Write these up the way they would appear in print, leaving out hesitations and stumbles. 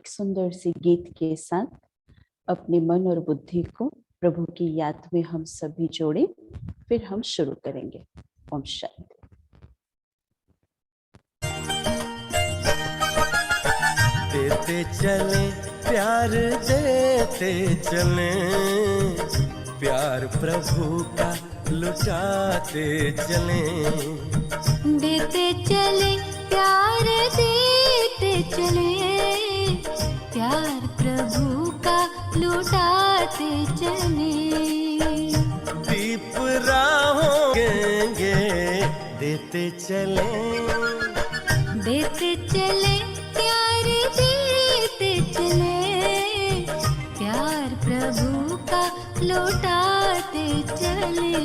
सुंदर सी गीत के साथ अपने मन और बुद्धि को प्रभु की याद में हम सभी जोड़े, फिर हम शुरू करेंगे। ओम शांति। देते चले प्यार, देते चले प्यार प्रभु का लुटाते चले। देते चले प्यार, देते चले प्यार प्रभु का लुटाते चले। दीप राहों गेंगे देते चले, देते चले प्यार, देते चले प्यार प्रभु का लुटाते चले।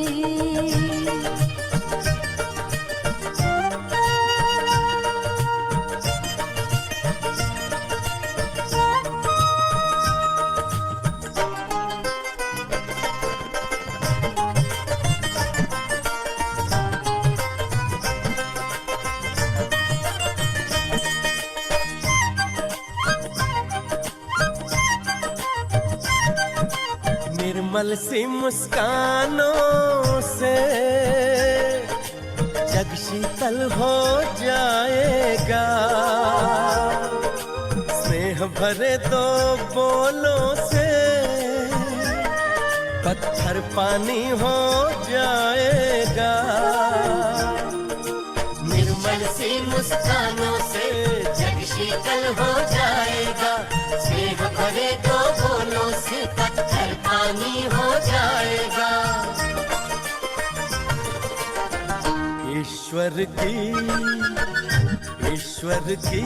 निर्मल सी मुस्कानों से जग शीतल हो जाएगा, स्नेह भरे दो बोलों से पत्थर पानी हो जाएगा। निर्मल सी मुस्कानों से जग शीतल हो जाएगा, स्नेह भरे दो बोलों से पत्थर पानी हो जाएगा। ईश्वर की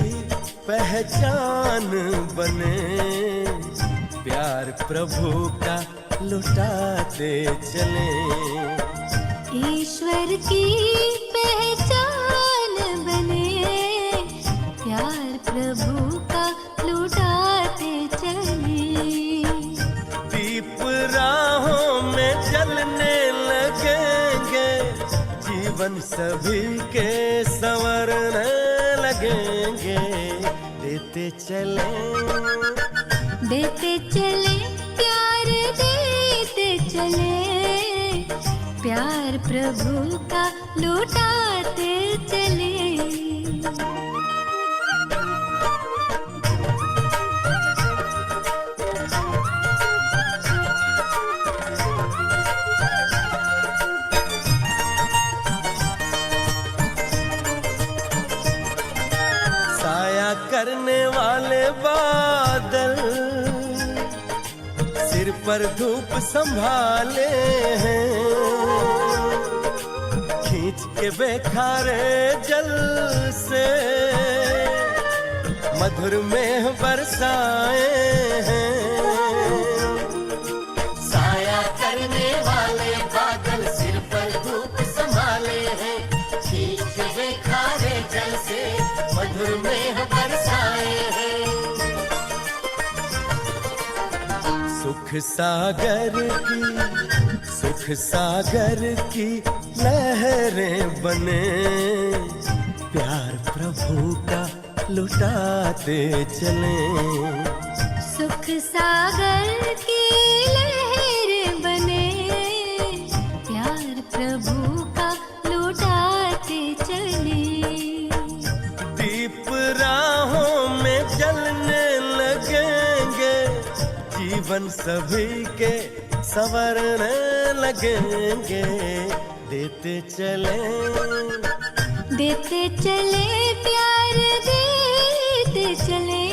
पहचान बने प्यार प्रभु का लुटाते चले। ईश्वर की पहचान बने प्यार प्रभु का लुटाते चले। दीप राहों में जलने लगेंगे, जीवन सभी के संवरने लगेंगे। देते चले, देते चले प्यार, देते चले प्यार प्रभु का लुटाते चले। साया करने वाले बादल सिर पर धूप संभाले हैं, खींच के बेखारे जल से मधुर मेह बरसाए हैं। साया करने वाले बादल सिर पर धूप संभाले हैं, खींच के बेखारे जल से मधुर मेह बरसाए हैं। सुख सागर की लहरें बने प्यार प्रभु का लुटाते चले। सुख सागर की लहर बने प्यार प्रभु का लुटाते चले। दीप राहों में जलने लगेंगे, जीवन सभी के संवरने लगेंगे। देते चले, देते चले प्यार, देते चले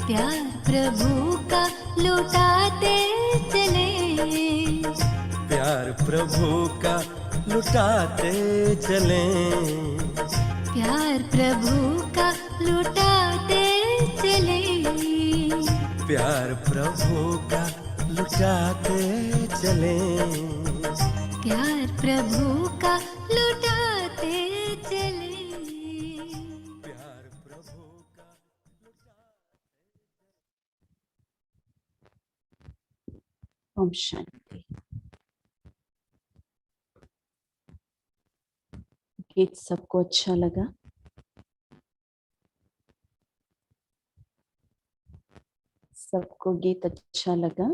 प्यार प्रभु का लुटाते चले। प्यार प्रभु का लुटाते चले, प्यार प्रभु का लुटाते चले। प्यार प्रभु का लुटाते चले, प्यार प्रभु का लुटाते चले। प्यार प्रभु का ओम शांति। गीत सबको अच्छा लगा? सबको गीत अच्छा लगा?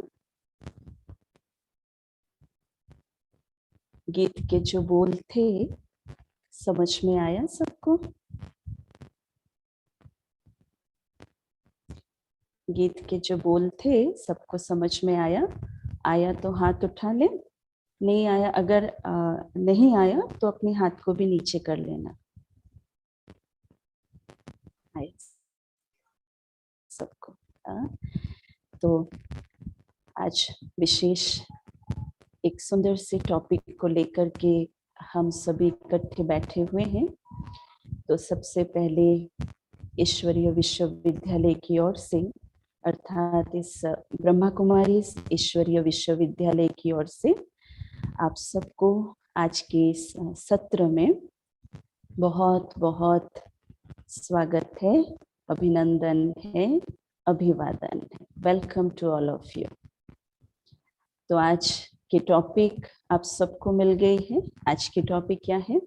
गीत के जो बोल थे समझ में आया सबको? गीत के जो बोल थे सबको समझ में आया? आया तो हाथ उठा ले, नहीं आया, अगर नहीं आया तो अपने हाथ को भी नीचे कर लेना। आया सबको? तो आज विशेष एक सुंदर से टॉपिक को लेकर के हम सभी इकट्ठे बैठे हुए हैं। तो सबसे पहले ईश्वरीय विश्वविद्यालय की ओर से, अर्थात इस ब्रह्मा कुमारी ईश्वरीय विश्वविद्यालय की ओर से आप सबको आज के इस सत्र में बहुत बहुत स्वागत है, अभिनंदन है, अभिवादन है। Welcome to all of you. तो आज की टॉपिक आप सबको मिल गई है। आज की टॉपिक क्या है?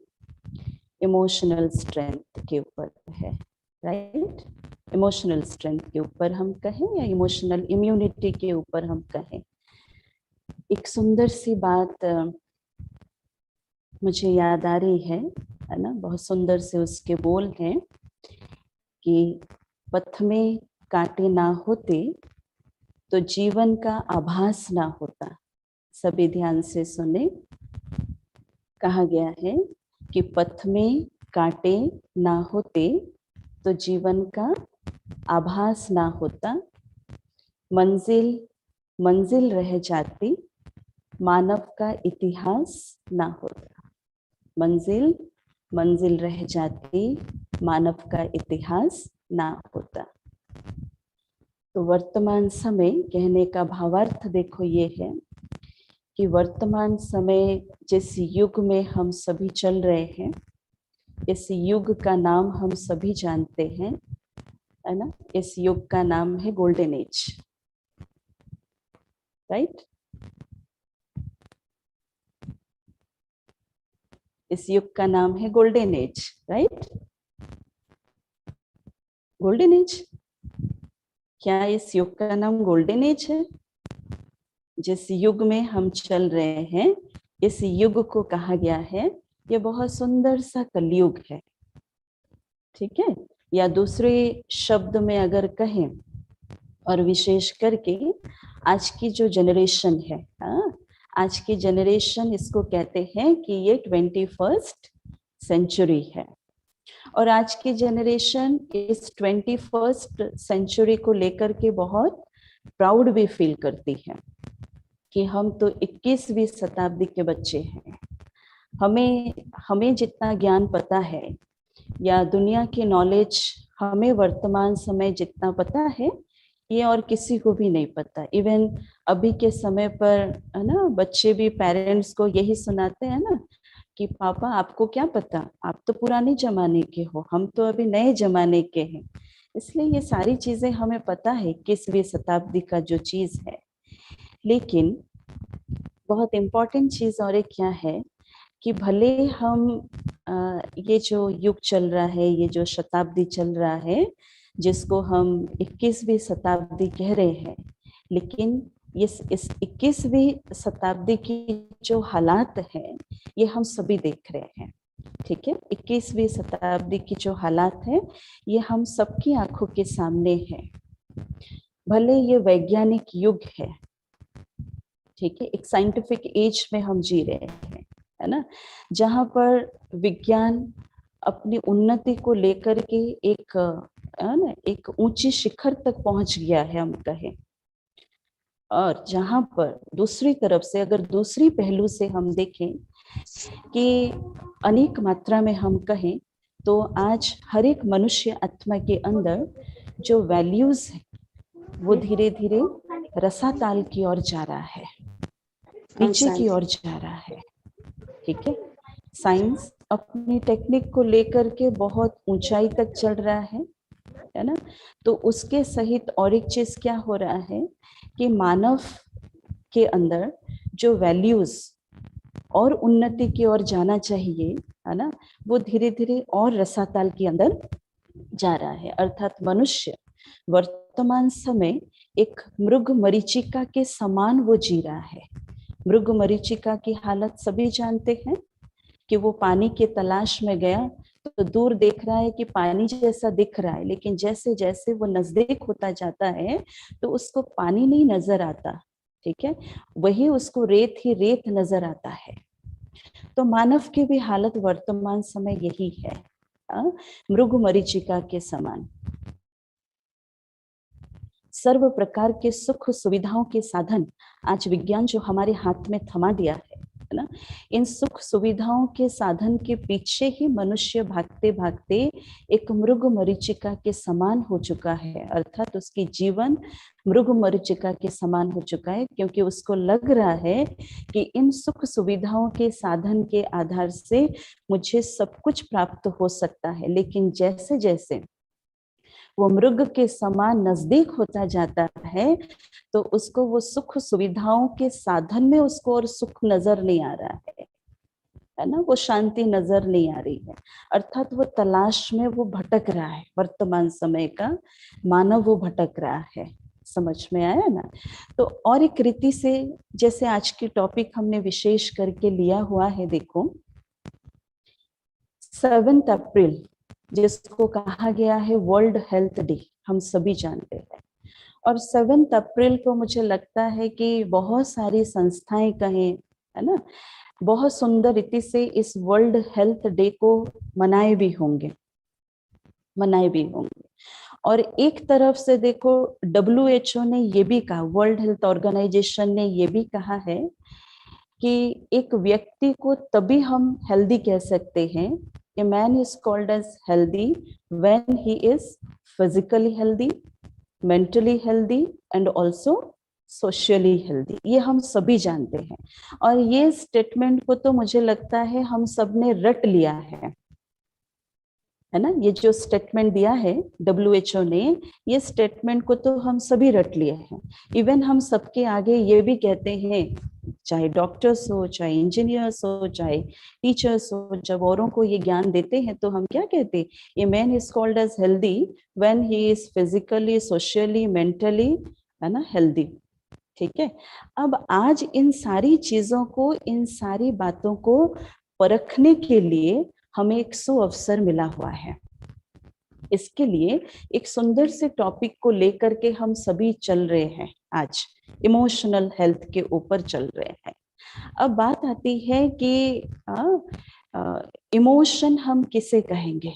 इमोशनल स्ट्रेंथ के ऊपर है, राइट? इमोशनल स्ट्रेंथ के ऊपर हम कहें या इमोशनल इम्यूनिटी के ऊपर हम कहें। एक सुंदर सी बात मुझे याद आ रही है ना, बहुत सुंदर से उसके बोल हैं कि पथ में कांटे ना होते तो जीवन का आभास ना होता। सभी ध्यान से सुने, कहा गया है कि पथ में कांटे ना होते तो जीवन का आभास ना होता, मंजिल मंजिल रह जाती, मानव का इतिहास ना होता। मंजिल मंजिल रह जाती, मानव का इतिहास ना होता। तो वर्तमान समय कहने का भावार्थ देखो ये है कि वर्तमान समय जिस युग में हम सभी चल रहे हैं, इस युग का नाम हम सभी जानते हैं, है ना? इस युग का नाम है गोल्डन एज, राइट? इस युग का नाम है golden age, right? Golden age, क्या इस युग का नाम गोल्डन एज है? जिस युग में हम चल रहे हैं, इस युग को कहा गया है ये बहुत सुंदर सा कलयुग है, ठीक है? या दूसरे शब्द में अगर कहें, और विशेष करके आज की जो जनरेशन है, आज की जनरेशन इसको कहते हैं कि ये 21st सेंचुरी है। और आज की जनरेशन इस 21st सेंचुरी को लेकर के बहुत प्राउड भी फील करती है कि हम तो 21वीं शताब्दी के बच्चे हैं। हमें जितना ज्ञान पता है या दुनिया की नॉलेज हमें वर्तमान समय जितना पता है, ये और किसी को भी नहीं पता। इवन अभी के समय पर, है ना, बच्चे भी पेरेंट्स को यही सुनाते हैं ना कि पापा आपको क्या पता, आप तो पुराने जमाने के हो, हम तो अभी नए जमाने के हैं। इसलिए ये सारी चीजें हमें पता है 21वीं शताब्दी का जो चीज है। लेकिन बहुत इम्पोर्टेंट चीज और एक क्या है कि भले हम ये जो युग चल रहा है, ये जो शताब्दी चल रहा है, जिसको हम 21वीं शताब्दी कह रहे हैं, लेकिन इस 21वीं शताब्दी की जो हालात हैं ये हम सभी देख रहे हैं, ठीक है? 21वीं शताब्दी की जो हालात है ये हम सबकी आंखों के सामने है। भले ये वैज्ञानिक युग है, ठीक है, एक साइंटिफिक एज में हम जी रहे हैं, है ना, जहाँ पर विज्ञान अपनी उन्नति को लेकर के एक ऊंची शिखर तक पहुंच गया है, हम कहें। और जहाँ पर दूसरी तरफ से, अगर दूसरी पहलू से हम देखें कि अनेक मात्रा में हम कहें तो आज हर एक मनुष्य आत्मा के अंदर जो वैल्यूज है वो धीरे धीरे रसाताल की ओर जा रहा है, नीचे की ओर जा रहा है, ठीक है? साइंस अपनी टेक्निक को लेकर के बहुत ऊंचाई तक चल रहा है ना? तो उसके सहित और एक चीज क्या हो रहा है कि मानव के अंदर जो वैल्यूज और उन्नति की ओर जाना चाहिए, है ना, वो धीरे धीरे और रसाताल के अंदर जा रहा है। अर्थात मनुष्य वर्तमान समय एक मृग मरीचिका के समान वो जी रहा है। मृग मरीचिका की हालत सभी जानते हैं कि वो पानी के तलाश में गया तो दूर देख रहा है कि पानी जैसा दिख रहा है, लेकिन जैसे जैसे वो नजदीक होता जाता है तो उसको पानी नहीं नजर आता, ठीक है, वही उसको रेत ही रेत नजर आता है। तो मानव की भी हालत वर्तमान समय यही है, मृग मरीचिका के समान। सर्व प्रकार के सुख सुविधाओं के साधन आज विज्ञान जो हमारे हाथ में थमा दिया है ना, इन सुख सुविधाओं के साधन के पीछे ही मनुष्य भागते भागते एक मृग मरीचिका के समान हो चुका है, अर्थात उसकी जीवन मृग मरीचिका के समान हो चुका है, क्योंकि उसको लग रहा है कि इन सुख सुविधाओं के साधन के आधार से मुझे सब कुछ प्राप्त हो सकता है। लेकिन जैसे जैसे वो मृग के समान नजदीक होता जाता है तो उसको वो सुख सुविधाओं के साधन में उसको और सुख नजर नहीं आ रहा है ना, वो शांति नजर नहीं आ रही है, अर्थात वो तलाश में वो भटक रहा है। वर्तमान समय का मानव वो भटक रहा है। समझ में आया ना? तो और एक रीति से, जैसे आज की टॉपिक हमने विशेष करके लिया हुआ है, देखो 7 अप्रैल जिसको कहा गया है वर्ल्ड हेल्थ डे, हम सभी जानते हैं। और 7 अप्रैल को मुझे लगता है कि बहुत सारी संस्थाएं कहें, है ना, बहुत सुंदर रीति से इस वर्ल्ड हेल्थ डे को मनाए भी होंगे। और एक तरफ से देखो WHO ने ये भी कहा, वर्ल्ड हेल्थ ऑर्गेनाइजेशन ने ये भी कहा है कि एक व्यक्ति को तभी हम हेल्दी कह सकते हैं, a man is called as healthy when he is physically healthy, mentally healthy and also socially healthy। ये हम सभी जानते हैं और ये स्टेटमेंट को तो मुझे लगता है हम सब ने रट लिया है ना। ये जो स्टेटमेंट दिया है WHO ने, ये स्टेटमेंट को तो हम सभी रट लिए हैं। इवन हम सबके आगे ये भी कहते हैं, चाहे डॉक्टर्स हो, चाहे इंजीनियर्स हो, चाहे टीचर्स हो, जब औरों को ये ज्ञान देते हैं तो हम क्या कहते हैं, a man is called as healthy when he is physically, socially, mentally, है ना, हेल्दी। ठीक है, अब आज इन सारी चीजों को, इन सारी बातों को परखने के लिए हमें एक सुअवसर मिला हुआ है। इसके लिए एक सुंदर से टॉपिक को लेकर के हम सभी चल रहे हैं, आज इमोशनल हेल्थ के ऊपर चल रहे हैं। अब बात आती है कि इमोशन हम किसे कहेंगे,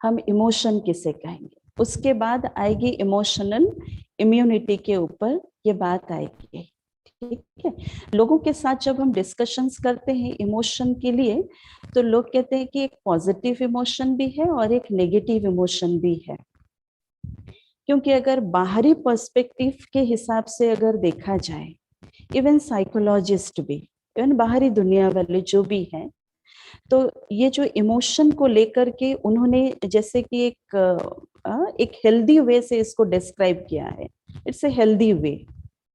हम इमोशन किसे कहेंगे। उसके बाद आएगी इमोशनल इम्यूनिटी के ऊपर ये बात आएगी। ठीक है, लोगों के साथ जब हम डिस्कशंस करते हैं इमोशन के लिए, तो लोग कहते हैं कि एक पॉजिटिव इमोशन भी है और एक नेगेटिव इमोशन भी है। क्योंकि अगर बाहरी पर्सपेक्टिव के हिसाब से अगर देखा जाए, इवन साइकोलॉजिस्ट भी, इवन बाहरी दुनिया वाले जो भी हैं, तो ये जो इमोशन को लेकर के उन्होंने जैसे कि एक हेल्दी वे से इसको डिस्क्राइब किया है। It's a healthy way,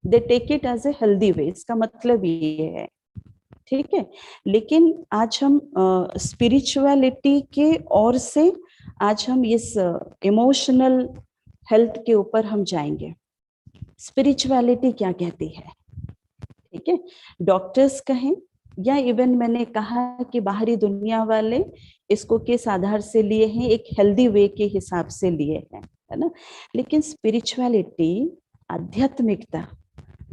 they take it as a healthy way, इसका मतलब ये है। ठीक है, लेकिन आज हम स्पिरिचुअलिटी के ओर से आज हम इस इमोशनल हेल्थ के ऊपर हम जाएंगे। स्पिरिचुअलिटी क्या कहती है, ठीक है, डॉक्टर्स कहें या इवन मैंने कहा कि बाहरी दुनिया वाले इसको किस आधार से लिए हैं, एक हेल्दी वे के हिसाब से लिए हैं, है ना। लेकिन स्पिरिचुअलिटी, आध्यात्मिकता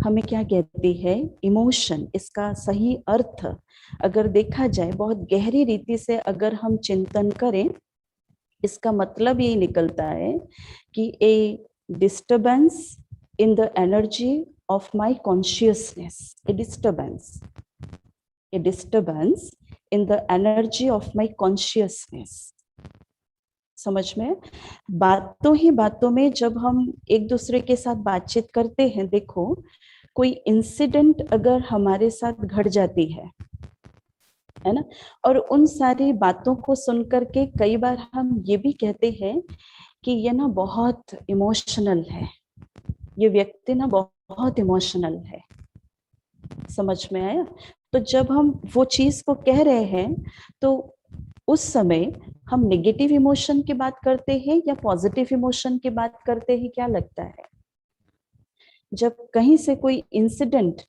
हमें क्या कहती है, इमोशन, इसका सही अर्थ अगर देखा जाए बहुत गहरी रीति से अगर हम चिंतन करें, इसका मतलब ये निकलता है कि ए disturbance in the energy of my consciousness, A disturbance in the energy of my consciousness. समझ में? बातों ही बातों में जब हम एक दूसरे के साथ बातचीत करते हैं, देखो कोई इंसिडेंट अगर हमारे साथ घट जाती है ना, और उन सारी बातों को सुनकर के कई बार हम ये भी कहते हैं कि ये ना बहुत इमोशनल है, ये व्यक्ति ना बहुत इमोशनल है। समझ में आया? तो जब हम वो चीज को कह रहे हैं तो उस समय हम नेगेटिव इमोशन की बात करते हैं या पॉजिटिव इमोशन की बात करते हैं, क्या लगता है? जब कहीं से कोई इंसिडेंट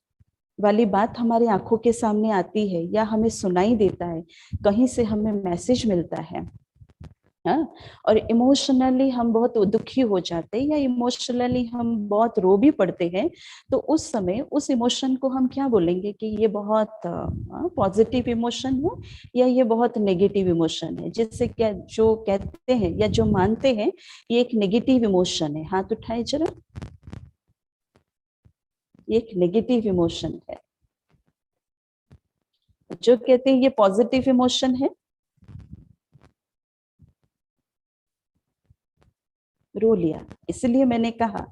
वाली बात हमारी आंखों के सामने आती है या हमें सुनाई देता है, कहीं से हमें मैसेज मिलता है, हाँ, और इमोशनली हम बहुत दुखी हो जाते हैं या इमोशनली हम बहुत रो भी पड़ते हैं, तो उस समय उस इमोशन को हम क्या बोलेंगे कि ये बहुत पॉजिटिव इमोशन है या ये बहुत नेगेटिव इमोशन है? जिससे क्या जो कहते हैं या जो मानते हैं ये एक नेगेटिव इमोशन है, हाथ उठाए जरा। ये एक नेगेटिव इमोशन है। जो कहते हैं ये पॉजिटिव इमोशन है, रो लिया। इसलिए मैंने कहा,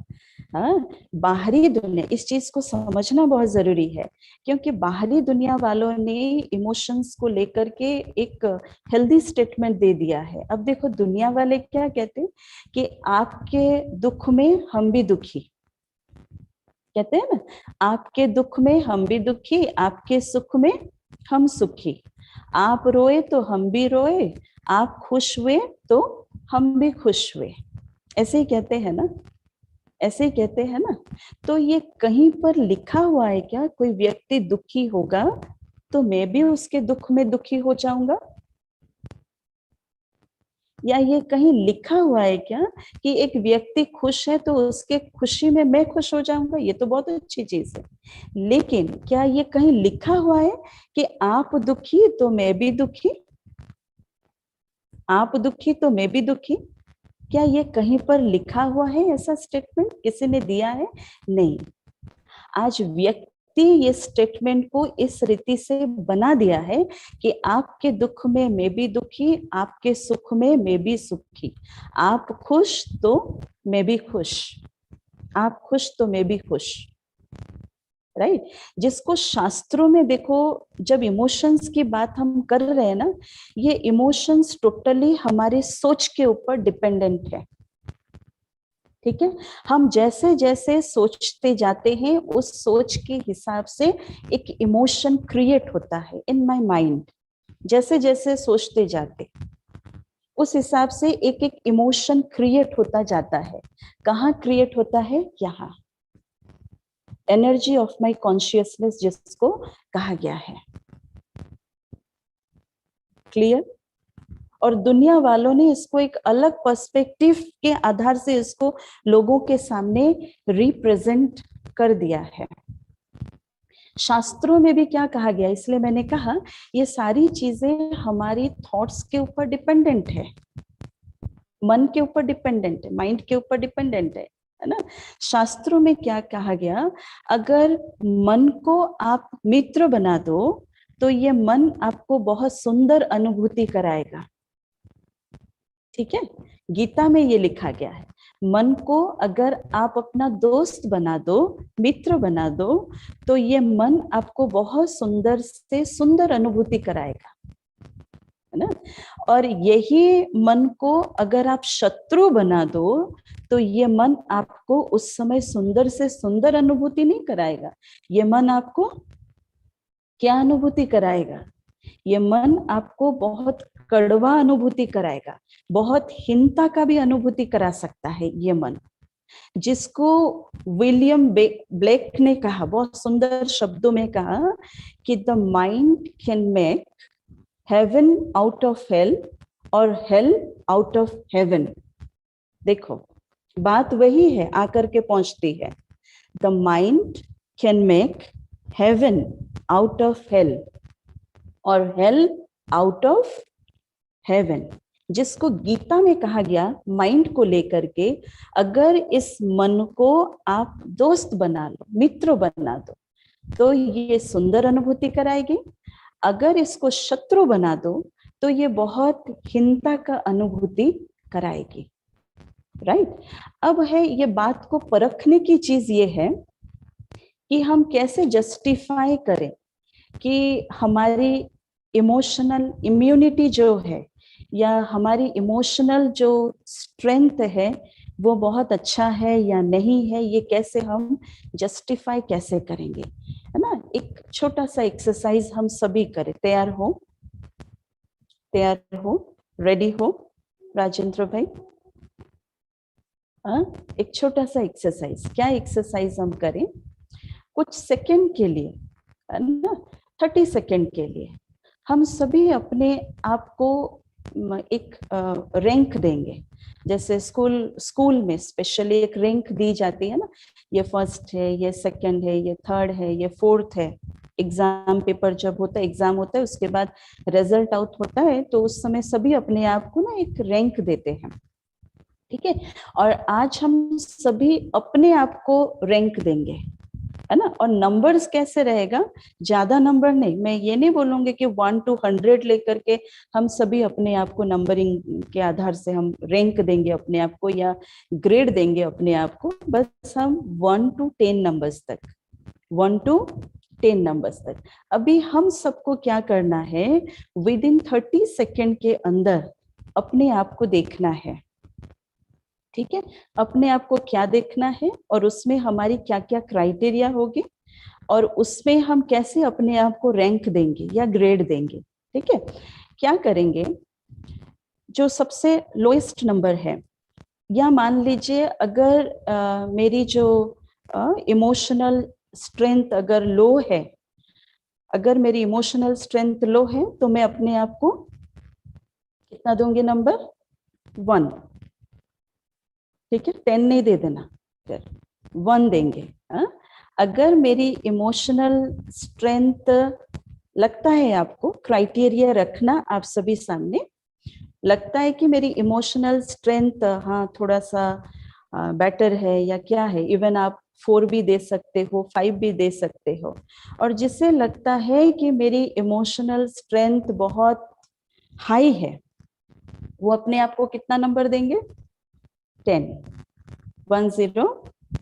हाँ, बाहरी दुनिया, इस चीज को समझना बहुत जरूरी है, क्योंकि बाहरी दुनिया वालों ने इमोशंस को लेकर के एक हेल्दी स्टेटमेंट दे दिया है। अब देखो दुनिया वाले क्या कहते हैं कि आपके दुख में हम भी दुखी, कहते हैं ना, आपके दुख में हम भी दुखी, आपके सुख में हम सुखी, आप रोए तो हम भी रोए, आप खुश हुए तो हम भी खुश हुए, ऐसे ही कहते हैं ना, ऐसे ही कहते हैं ना। तो ये कहीं पर लिखा हुआ है क्या? कोई व्यक्ति दुखी होगा तो मैं भी उसके दुख में दुखी हो जाऊंगा? या ये कहीं लिखा हुआ है क्या कि एक व्यक्ति खुश है तो उसके खुशी में मैं खुश हो जाऊंगा? ये तो बहुत अच्छी चीज है, लेकिन क्या ये कहीं लिखा हुआ है कि आप दुखी तो मैं भी दुखी, आप दुखी तो मैं भी दुखी? क्या ये कहीं पर लिखा हुआ है? ऐसा स्टेटमेंट किसी ने दिया है? नहीं। आज व्यक्ति ये स्टेटमेंट को इस रीति से बना दिया है कि आपके दुख में मैं भी दुखी, आपके सुख में मैं भी सुखी, आप खुश तो मैं भी खुश, आप खुश तो मैं भी खुश, राइट। जिसको शास्त्रों में देखो, जब इमोशंस की बात हम कर रहे हैं ना, ये इमोशंस टोटली हमारी सोच के ऊपर डिपेंडेंट है, ठीक है। हम जैसे जैसे सोचते जाते हैं उस सोच के हिसाब से एक इमोशन क्रिएट होता है इन माय माइंड। जैसे जैसे सोचते जाते उस हिसाब से एक एक इमोशन क्रिएट होता जाता है। कहाँ क्रिएट होता है? यहाँ, एनर्जी ऑफ माय कॉन्शियसनेस जिसको कहा गया है। क्लियर? और दुनिया वालों ने इसको एक अलग पर्सपेक्टिव के आधार से इसको लोगों के सामने रिप्रेजेंट कर दिया है। शास्त्रों में भी क्या कहा गया, इसलिए मैंने कहा ये सारी चीजें हमारी थॉट्स के ऊपर डिपेंडेंट है, मन के ऊपर डिपेंडेंट है, माइंड के ऊपर डिपेंडेंट है ना। शास्त्रों में क्या कहा गया, अगर मन को आप मित्र बना दो तो ये मन आपको बहुत सुंदर अनुभूति कराएगा, ठीक है। गीता में ये लिखा गया है, मन को अगर आप अपना दोस्त बना दो, मित्र बना दो, तो ये मन आपको बहुत सुंदर से सुंदर अनुभूति कराएगा, है ना। और यही मन को अगर आप शत्रु बना दो तो ये मन आपको उस समय सुंदर से सुंदर अनुभूति नहीं कराएगा। ये मन आपको क्या अनुभूति कराएगा? ये मन आपको बहुत कड़वा अनुभूति कराएगा, बहुत हीनता का भी अनुभूति करा सकता है ये मन, जिसको विलियम ब्लेक ने कहा, बहुत सुंदर शब्दों में कहा कि the mind can make heaven out of hell और हेल आउट ऑफ हेवन। देखो बात वही है, आकर के पहुंचती है, the mind can make heaven out of hell और हेल आउट ऑफ हेवन। जिसको गीता में कहा गया माइंड को लेकर के, अगर इस मन को आप दोस्त बना लो, मित्र बना दो, तो ये सुंदर अनुभूति कराएगी। अगर इसको शत्रु बना दो तो ये बहुत हीनता का अनुभूति कराएगी, राइट। अब है ये बात को परखने की चीज ये है कि हम कैसे जस्टिफाई करें कि हमारी इमोशनल इम्यूनिटी जो है या हमारी इमोशनल जो स्ट्रेंथ है वो बहुत अच्छा है या नहीं है, ये कैसे हम जस्टिफाई कैसे करेंगे, है ना। एक छोटा सा एक्सरसाइज हम सभी करें, तैयार हो? तैयार हो, रेडी हो राजेंद्र भाई? एक छोटा सा एक्सरसाइज, क्या एक्सरसाइज हम करें, कुछ सेकंड के लिए, है ना, 30 सेकंड के लिए हम सभी अपने आप को एक रैंक देंगे। जैसे स्कूल में स्पेशली एक रैंक दी जाती है ना, ये फर्स्ट है, ये सेकंड है, ये थर्ड है, ये फोर्थ है। एग्जाम पेपर जब होता है, एग्जाम होता है, उसके बाद रिजल्ट आउट होता है, तो उस समय सभी अपने आप को ना एक रैंक देते हैं, ठीक है। और आज हम सभी अपने आप को रैंक देंगे, है ना। और नंबर्स कैसे रहेगा, ज्यादा नंबर नहीं, मैं ये नहीं बोलूंगी कि 1 to 100 लेकर के हम सभी अपने आप को नंबरिंग के आधार से हम रैंक देंगे अपने आप को या ग्रेड देंगे अपने आप को। बस हम 1 to 10 नंबर्स तक, 1 to 10 नंबर्स तक। अभी हम सबको क्या करना है, विद इन 30 सेकेंड के अंदर अपने आप को देखना है, ठीक है। अपने आप को क्या देखना है और उसमें हमारी क्या क्या क्राइटेरिया होगी और उसमें हम कैसे अपने आप को रैंक देंगे या ग्रेड देंगे, ठीक है। क्या करेंगे, जो सबसे लोएस्ट नंबर है, या मान लीजिए अगर मेरी जो इमोशनल स्ट्रेंथ अगर लो है, अगर मेरी इमोशनल स्ट्रेंथ लो है, तो मैं अपने आप को कितना दूंगी, नंबर 1, ठीक है। 10 नहीं दे देना, फिर 1 देंगे। अगर मेरी इमोशनल स्ट्रेंथ, लगता है आपको क्राइटेरिया रखना आप सभी सामने, लगता है कि मेरी इमोशनल स्ट्रेंथ हाँ थोड़ा सा बेटर है या क्या है, इवन आप 4 भी दे सकते हो, 5 भी दे सकते हो। और जिसे लगता है कि मेरी इमोशनल स्ट्रेंथ बहुत हाई है, वो अपने आप को कितना नंबर देंगे, 10, 1 0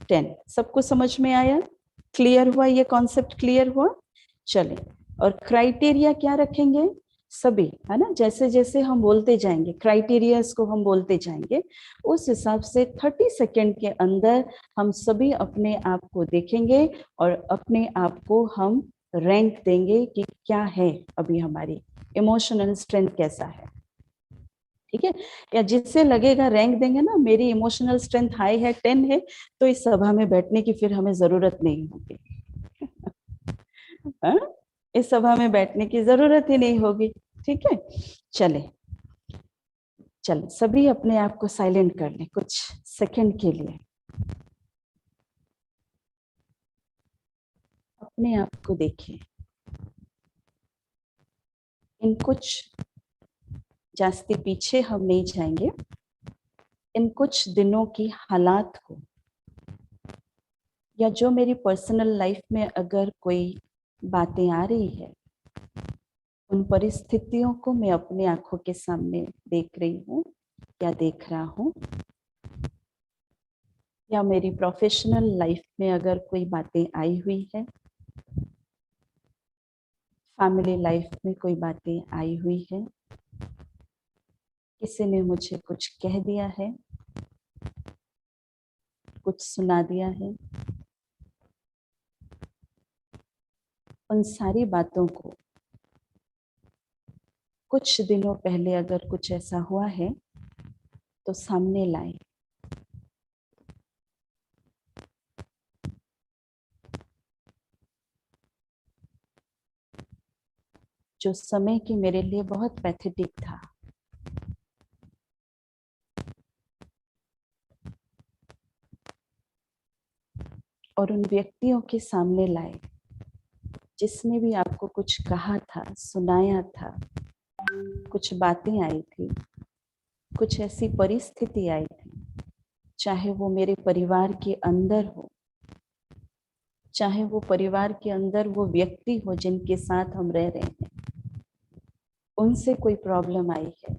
10। सबको समझ में आया, क्लियर हुआ, ये कॉन्सेप्ट क्लियर हुआ? चले, और क्राइटेरिया क्या रखेंगे सभी, है ना, जैसे जैसे हम बोलते जाएंगे क्राइटेरियाज को हम बोलते जाएंगे, उस हिसाब से 30 सेकेंड के अंदर हम सभी अपने आप को देखेंगे और अपने आप को हम रैंक देंगे कि क्या है अभी हमारी इमोशनल स्ट्रेंथ कैसा है, ठीक है। या जिससे लगेगा रैंक देंगे ना, मेरी इमोशनल स्ट्रेंथ हाई है, 10 है, तो इस सभा में बैठने की फिर हमें जरूरत नहीं होगी। इस सभा में बैठने की जरूरत ही नहीं होगी, ठीक है। चले चल, सभी अपने आप को साइलेंट कर लें कुछ सेकंड के लिए, अपने आप को देखिए। इन कुछ जास्ती पीछे हम नहीं जाएंगे, इन कुछ दिनों की हालात को, या जो मेरी पर्सनल लाइफ में अगर कोई बातें आ रही है, उन परिस्थितियों को मैं अपने आंखों के सामने देख रही हूँ या देख रहा हूँ, या मेरी प्रोफेशनल लाइफ में अगर कोई बातें आई हुई है, फैमिली लाइफ में कोई बातें आई हुई है, किसी ने मुझे कुछ कह दिया है, कुछ सुना दिया है, उन सारी बातों को कुछ दिनों पहले अगर कुछ ऐसा हुआ है तो सामने लाए। जो समय की मेरे लिए बहुत पैथेटिक था, और उन व्यक्तियों के सामने लाए जिसने भी आपको कुछ कहा था, सुनाया था, कुछ बातें आई थी, कुछ ऐसी परिस्थिति आई थी, चाहे वो मेरे परिवार के अंदर हो, चाहे वो परिवार के अंदर वो व्यक्ति हो जिनके साथ हम रह रहे हैं, उनसे कोई प्रॉब्लम आई है,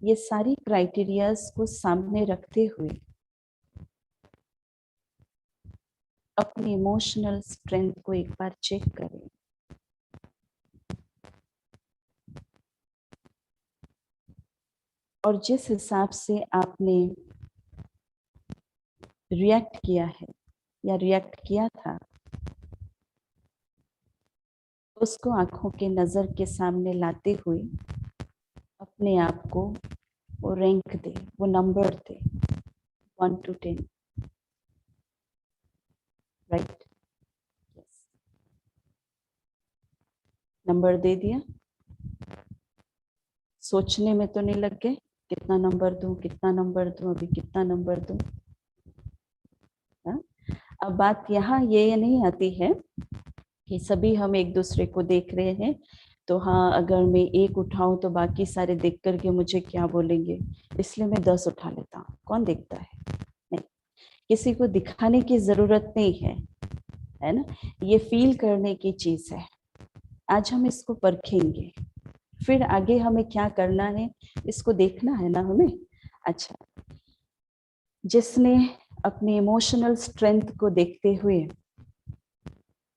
ये सारी क्राइटेरियाज को सामने रखते हुए अपनी इमोशनल स्ट्रेंथ को एक बार चेक करें। और जिस हिसाब से आपने रिएक्ट किया है या रिएक्ट किया था, उसको आंखों के नजर के सामने लाते हुए अपने आप को वो रैंक दे, वो नंबर दे 1 to 10, राइट? यस, नंबर दे दिया। सोचने में तो नहीं लग गए कितना नंबर दूं, कितना नंबर दूं, अभी कितना नंबर दूं। अब बात यहाँ ये नहीं आती है कि सभी हम एक दूसरे को देख रहे हैं, तो हाँ अगर मैं 1 उठाऊं तो बाकी सारे देख करके मुझे क्या बोलेंगे, इसलिए मैं 10 उठा लेता हूँ। कौन देखता है? नहीं, किसी को दिखाने की जरूरत नहीं है ना? ये फील करने की चीज है। आज हम इसको परखेंगे, फिर आगे हमें क्या करना है इसको देखना है ना हमें। अच्छा, जिसने अपने इमोशनल स्ट्रेंथ को देखते हुए,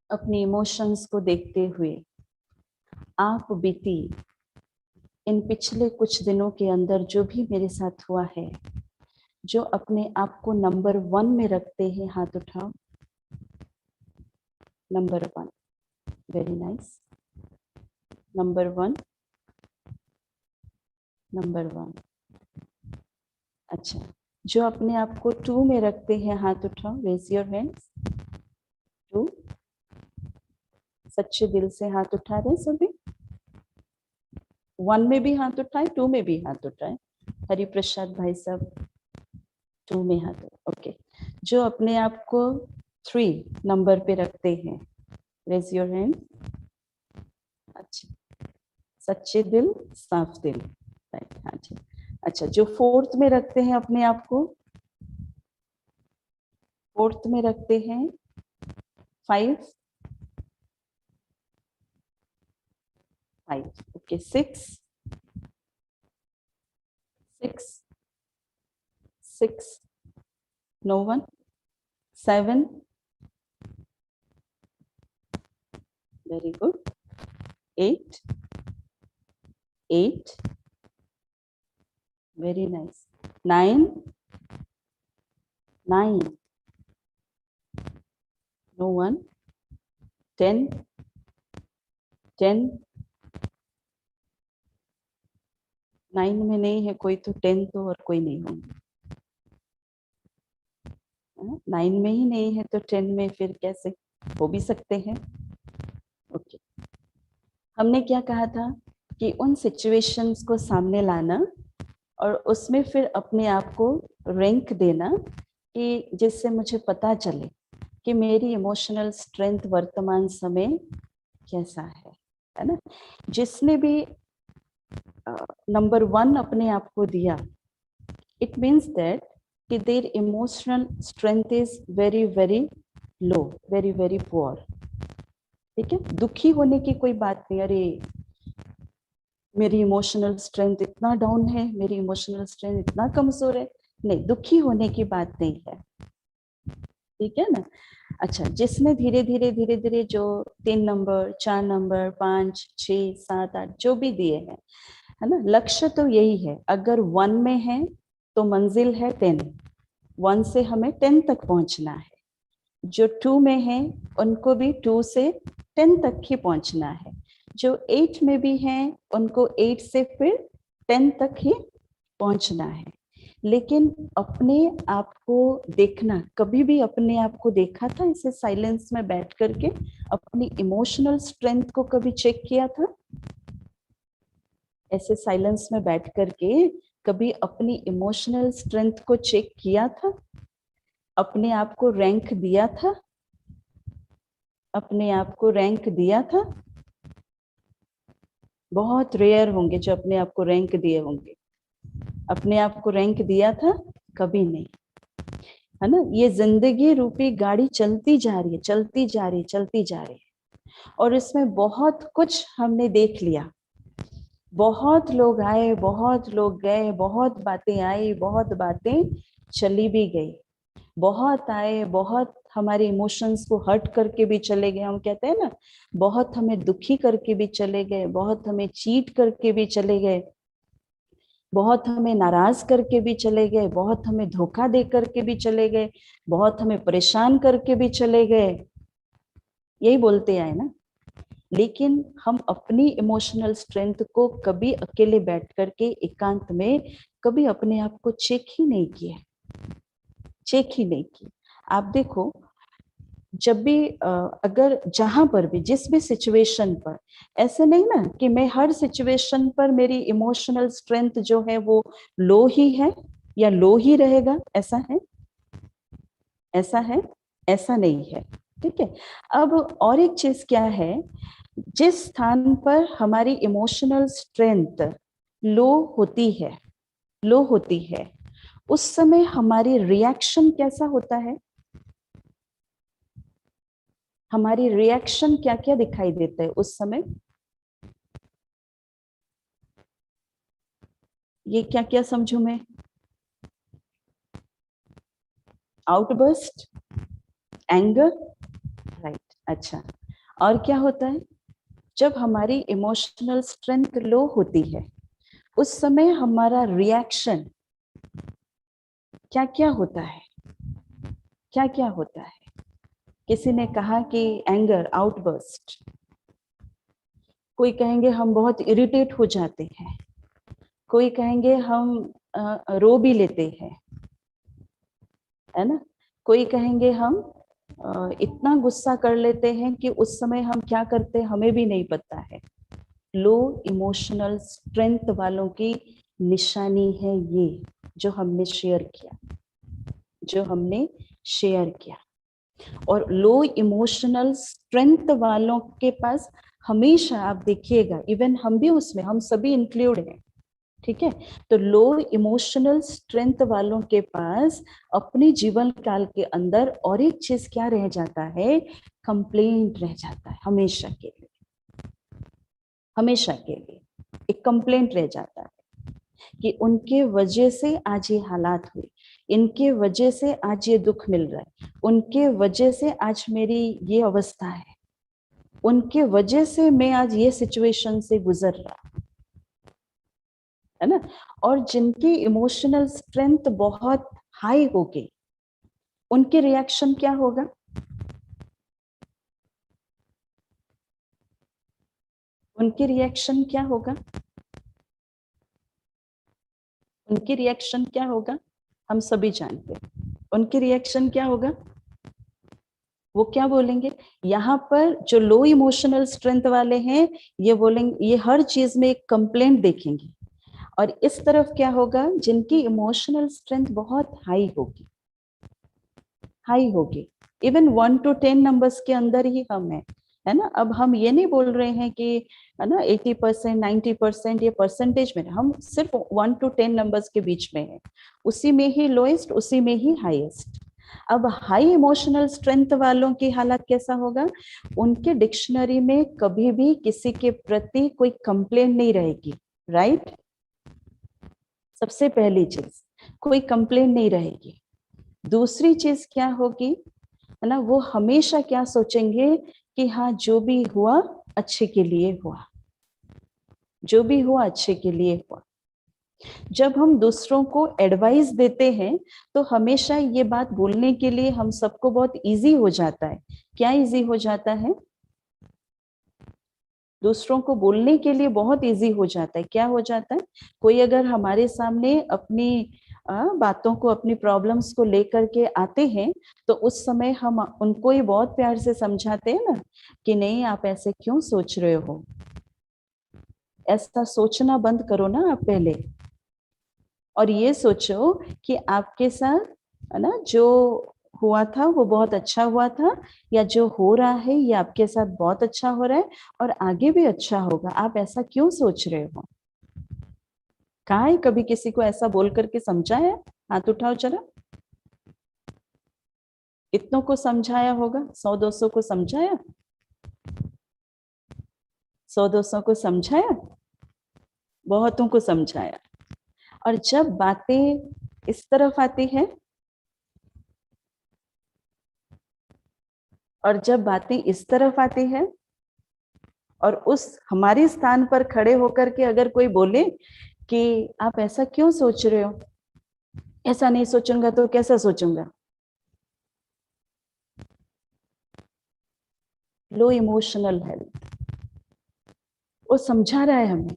अपने इमोशंस को देखते हुए आप बीती इन पिछले कुछ दिनों के अंदर जो भी मेरे साथ हुआ है, जो अपने आप को नंबर 1 में रखते हैं, हाथ उठाओ। Number 1, very nice. Number 1, number 1। अच्छा, जो अपने आप को 2 में रखते हैं, हाथ उठाओ, रेज योर हैंड्स। 2, सच्चे दिल से हाथ उठा रहे सभी। 1 में भी हाथ उठाए, 2 में भी हाथ उठाए। हरि प्रसाद भाई साहब 2 में हाथ, ओके। जो अपने आप को 3 नंबर पे रखते हैं, रेज योर हैंड। अच्छा, सच्चे दिल, साफ दिल, राइट, हाँ जी। अच्छा, जो 4th में रखते हैं अपने आप को, 4th में रखते हैं 5, okay. 6, no one, 7, very good, 8, very nice, 9, no one, 10, 9 में नहीं है कोई तो 10 तो और कोई नहीं होंगे। 9 में ही नहीं है तो 10 में फिर कैसे हो भी सकते हैं। ओके, हमने क्या कहा था कि उन सिचुएशंस को सामने लाना और उसमें फिर अपने आप को रैंक देना, कि जिससे मुझे पता चले कि मेरी इमोशनल स्ट्रेंथ वर्तमान समय कैसा है ना? जिसने भी नंबर 1 अपने आप को दिया, इट मीन्स दैट कि their emotional strength is very very low, very very poor. ठीक है, दुखी होने की कोई बात नहीं, अरे मेरी इमोशनल स्ट्रेंथ इतना डाउन है, मेरी इमोशनल स्ट्रेंथ इतना कमजोर है, नहीं, दुखी होने की बात नहीं है। ठीक है ना? अच्छा, जिसने धीरे धीरे जो 3 नंबर, 4 नंबर, 5, 6, 7, 8 जो भी दिए हैं, है ना, लक्ष्य तो यही है। अगर 1 में है तो मंजिल है 10, 1 से हमें 10 तक पहुंचना है। जो 2 में है उनको भी 2 से 10 तक ही पहुंचना है। जो 8 में भी हैं उनको 8 से फिर 10 तक ही पहुंचना है। लेकिन अपने आप को देखना, कभी भी अपने आप को देखा था इसे साइलेंस में बैठ करके? अपनी इमोशनल स्ट्रेंथ को कभी चेक किया था ऐसे साइलेंस में बैठ करके? कभी अपनी इमोशनल स्ट्रेंथ को चेक किया था? अपने आप को रैंक दिया था? अपने आप को रैंक दिया था? बहुत रेयर होंगे जो अपने आप को रैंक दिए होंगे। अपने आप को रैंक दिया था? कभी नहीं, है ना? ये जिंदगी रूपी गाड़ी चलती जा रही है, चलती जा रही है, चलती जा रही है, और इसमें बहुत कुछ हमने देख लिया। बहुत लोग आए, बहुत लोग गए, बहुत बातें आई, बहुत बातें चली भी गई। बहुत आए, बहुत हमारे इमोशंस को हर्ट करके भी चले गए। हम कहते हैं ना, बहुत हमें दुखी करके भी चले गए, बहुत हमें चीट करके भी चले गए, बहुत हमें नाराज करके भी चले गए, बहुत हमें धोखा दे करके भी चले गए, बहुत हमें परेशान करके भी चले गए। यही बोलते आए ना। लेकिन हम अपनी इमोशनल स्ट्रेंथ को कभी अकेले बैठ करके एकांत में कभी अपने आप को चेक ही नहीं किया, चेक ही नहीं की। आप देखो, जब भी अगर जहां पर भी जिस भी सिचुएशन पर, ऐसे नहीं ना कि मैं हर सिचुएशन पर मेरी इमोशनल स्ट्रेंथ जो है वो लो ही है या लो ही रहेगा, ऐसा है, ऐसा है, ऐसा नहीं है। ठीक है। अब और एक चीज क्या है, जिस स्थान पर हमारी इमोशनल स्ट्रेंथ लो होती है, लो होती है, उस समय हमारी रिएक्शन कैसा होता है, हमारी रिएक्शन क्या क्या दिखाई देता है उस समय, ये क्या क्या समझू मैं, आउटबर्स्ट, एंगर, राइट, अच्छा। और क्या होता है, जब हमारी इमोशनल स्ट्रेंथ लो होती है उस समय हमारा रिएक्शन क्या क्या होता है, क्या क्या होता है। किसी ने कहा कि एंगर, आउटबर्स्ट, कोई कहेंगे हम बहुत इरिटेट हो जाते हैं, कोई कहेंगे हम रो भी लेते हैं, है ना, कोई कहेंगे हम इतना गुस्सा कर लेते हैं कि उस समय हम क्या करते हैं हमें भी नहीं पता है। लो इमोशनल स्ट्रेंथ वालों की निशानी है ये, जो हमने शेयर किया, जो हमने शेयर किया। और लो इमोशनल स्ट्रेंथ वालों के पास हमेशा, आप देखिएगा, इवन हम भी उसमें, हम सभी इंक्लूड हैं, ठीक है। तो लो इमोशनल स्ट्रेंथ वालों के पास अपने जीवन काल के अंदर और एक चीज क्या रह जाता है, कंप्लेंट रह जाता है, हमेशा के लिए, हमेशा के लिए एक कंप्लेंट रह जाता है कि उनके वजह से आज ये हालात हुए, इनके वजह से आज ये दुख मिल रहा है, उनके वजह से आज मेरी ये अवस्था है, उनके वजह से मैं आज ये सिचुएशन से गुजर रहा, है ना। और जिनकी इमोशनल स्ट्रेंथ बहुत हाई होगी, उनके रिएक्शन क्या होगा, उनके रिएक्शन क्या होगा, उनकी रिएक्शन क्या होगा, हम सभी जानते हैं उनकी रिएक्शन क्या होगा। वो क्या बोलेंगे, यहाँ पर जो लो इमोशनल स्ट्रेंथ वाले हैं, ये बोलेंगे, ये हर चीज में एक कंप्लेंट देखेंगे। और इस तरफ क्या होगा, जिनकी इमोशनल स्ट्रेंथ बहुत हाई होगी, हाई होगी, इवन 1 to 10 नंबर्स के अंदर ही हम है ना। अब हम ये नहीं बोल रहे हैं कि, है ना, 80%, 90% ये परसेंटेज में, हम सिर्फ 1 to 10 नंबर्स के बीच में है, उसी में ही लोएस्ट, उसी में ही हाईएस्ट। अब हाई इमोशनल स्ट्रेंथ वालों की हालत कैसा होगा, उनके डिक्शनरी में कभी भी किसी के प्रति कोई कंप्लेंट नहीं रहेगी, राइट। सबसे पहली चीज, कोई कंप्लेंट नहीं रहेगी। दूसरी चीज क्या होगी, है ना, वो हमेशा क्या सोचेंगे कि हाँ, जो भी हुआ अच्छे के लिए हुआ, जो भी हुआ अच्छे के लिए हुआ। जब हम दूसरों को एडवाइस देते हैं तो हमेशा ये बात बोलने के लिए हम सबको बहुत इजी हो जाता है। क्या इजी हो जाता है, दूसरों को बोलने के लिए बहुत इजी हो जाता है। क्या हो जाता है, कोई अगर हमारे सामने अपनी बातों को, अपनी प्रॉब्लम्स को लेकर के आते हैं तो उस समय हम उनको ही बहुत प्यार से समझाते हैं ना कि नहीं, आप ऐसे क्यों सोच रहे हो, ऐसा सोचना बंद करो ना आप पहले, और ये सोचो कि आपके साथ, है ना, जो हुआ था वो बहुत अच्छा हुआ था, या जो हो रहा है ये आपके साथ बहुत अच्छा हो रहा है और आगे भी अच्छा होगा, आप ऐसा क्यों सोच रहे हो। कहा है कभी किसी को ऐसा बोल करके समझाया, हाथ उठाओ जरा। कितनों को समझाया होगा, 100-200 को समझाया, 100-200 को समझाया, बहुतों को समझाया। और जब बातें इस तरफ आती है, और जब बातें इस तरफ आती है और उस हमारे स्थान पर खड़े होकर के अगर कोई बोले कि आप ऐसा क्यों सोच रहे हो, ऐसा नहीं सोचूंगा तो कैसा सोचूंगा। लो इमोशनल हेल्थ, वो समझा रहा है हमें,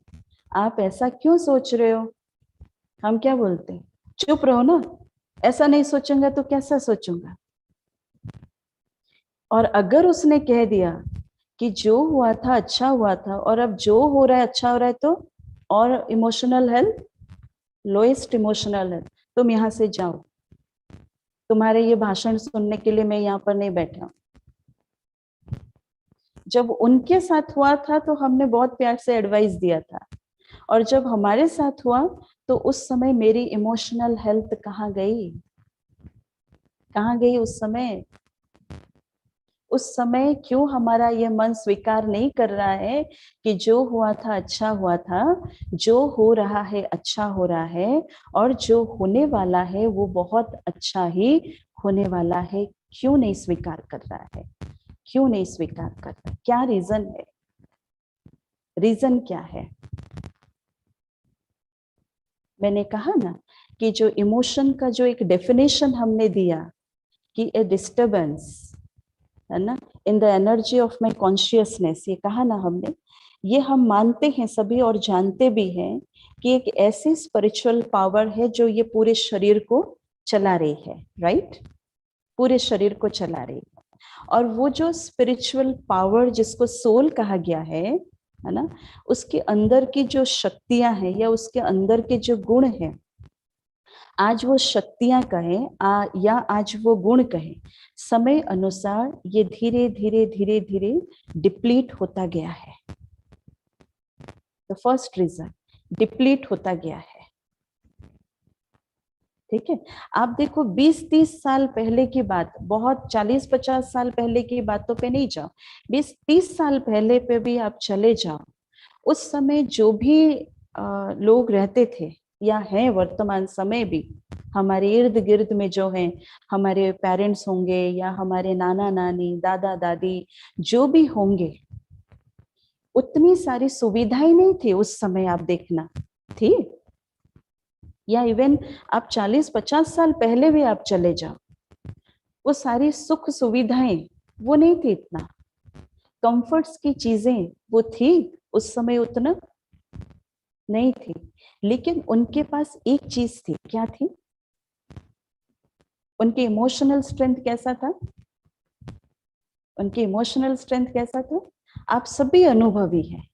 आप ऐसा क्यों सोच रहे हो। हम क्या बोलते हैं, चुप रहो ना, ऐसा नहीं सोचूंगा तो कैसा सोचूंगा। और अगर उसने कह दिया कि जो हुआ था अच्छा हुआ था और अब जो हो रहा है अच्छा हो रहा है, तो और emotional health, lowest emotional health, तुम यहां से जाओ, तुम्हारे ये भाषण सुनने के लिए मैं यहाँ पर नहीं बैठा हूं। जब उनके साथ हुआ था तो हमने बहुत प्यार से एडवाइस दिया था, और जब हमारे साथ हुआ तो उस समय मेरी इमोशनल हेल्थ कहाँ गई, कहाँ गई उस समय। उस समय क्यों हमारा ये मन स्वीकार नहीं कर रहा है कि जो हुआ था अच्छा हुआ था, जो हो रहा है अच्छा हो रहा है, और जो होने वाला है वो बहुत अच्छा ही होने वाला है। क्यों नहीं स्वीकार कर रहा है, क्यों नहीं स्वीकार कर रहा, क्या रीजन है, रीजन क्या है। मैंने कहा ना कि जो इमोशन का जो एक डेफिनेशन हमने दिया कि ए डिस्टर्बेंस है ना in the energy of my consciousness, ये कहा ना हमने, ये हम मानते हैं सभी और जानते भी हैं कि एक ऐसी स्पिरिचुअल पावर है जो ये पूरे शरीर को चला रही है, राइट, पूरे शरीर को चला रही है। और वो जो स्पिरिचुअल पावर जिसको सोल कहा गया है ना, उसके अंदर की जो शक्तियां हैं या उसके अंदर के जो गुण हैं, आज वो शक्तियां कहें या आज वो गुण कहें, समय अनुसार ये धीरे धीरे धीरे धीरे डिप्लीट होता गया है। द फर्स्ट रीजन, डिप्लीट होता गया है। ठीक है, आप देखो 20-30 साल पहले की बात, बहुत 40-50 साल पहले की बातों पे नहीं जाओ, 20-30 साल पहले पे भी आप चले जाओ, उस समय जो भी लोग रहते थे या हैं वर्तमान समय भी हमारे इर्द गिर्द में जो हैं, हमारे पेरेंट्स होंगे या हमारे नाना नानी दादा दादी जो भी होंगे, उतनी सारी सुविधाएं नहीं थी उस समय। आप देखना थी, या इवन आप 40-50 साल पहले भी आप चले जाओ, वो सारी सुख सुविधाएं वो नहीं थी, इतना कंफर्ट्स की चीजें वो थी उस समय उतना नहीं थी। लेकिन उनके पास एक चीज थी, क्या थी, उनके इमोशनल स्ट्रेंथ कैसा था, उनकी इमोशनल स्ट्रेंथ कैसा था। आप सभी अनुभवी हैं,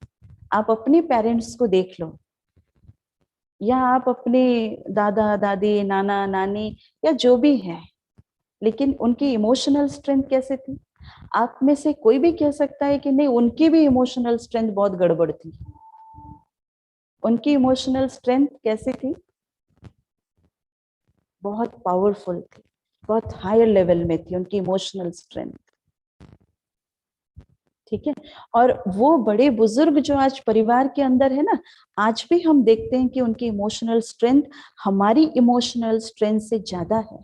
आप अपने पेरेंट्स को देख लो या आप अपने दादा दादी नाना नानी या जो भी है, लेकिन उनकी इमोशनल स्ट्रेंथ कैसे थी। आप में से कोई भी कह सकता है कि नहीं, उनकी भी इमोशनल स्ट्रेंथ बहुत गड़बड़ थी। उनकी इमोशनल स्ट्रेंथ कैसे थी, बहुत पावरफुल थी, बहुत हायर लेवल में थी उनकी इमोशनल स्ट्रेंथ। ठीक है, और वो बड़े बुजुर्ग जो आज परिवार के अंदर है ना, आज भी हम देखते हैं कि उनकी इमोशनल स्ट्रेंथ हमारी इमोशनल स्ट्रेंथ से ज्यादा है,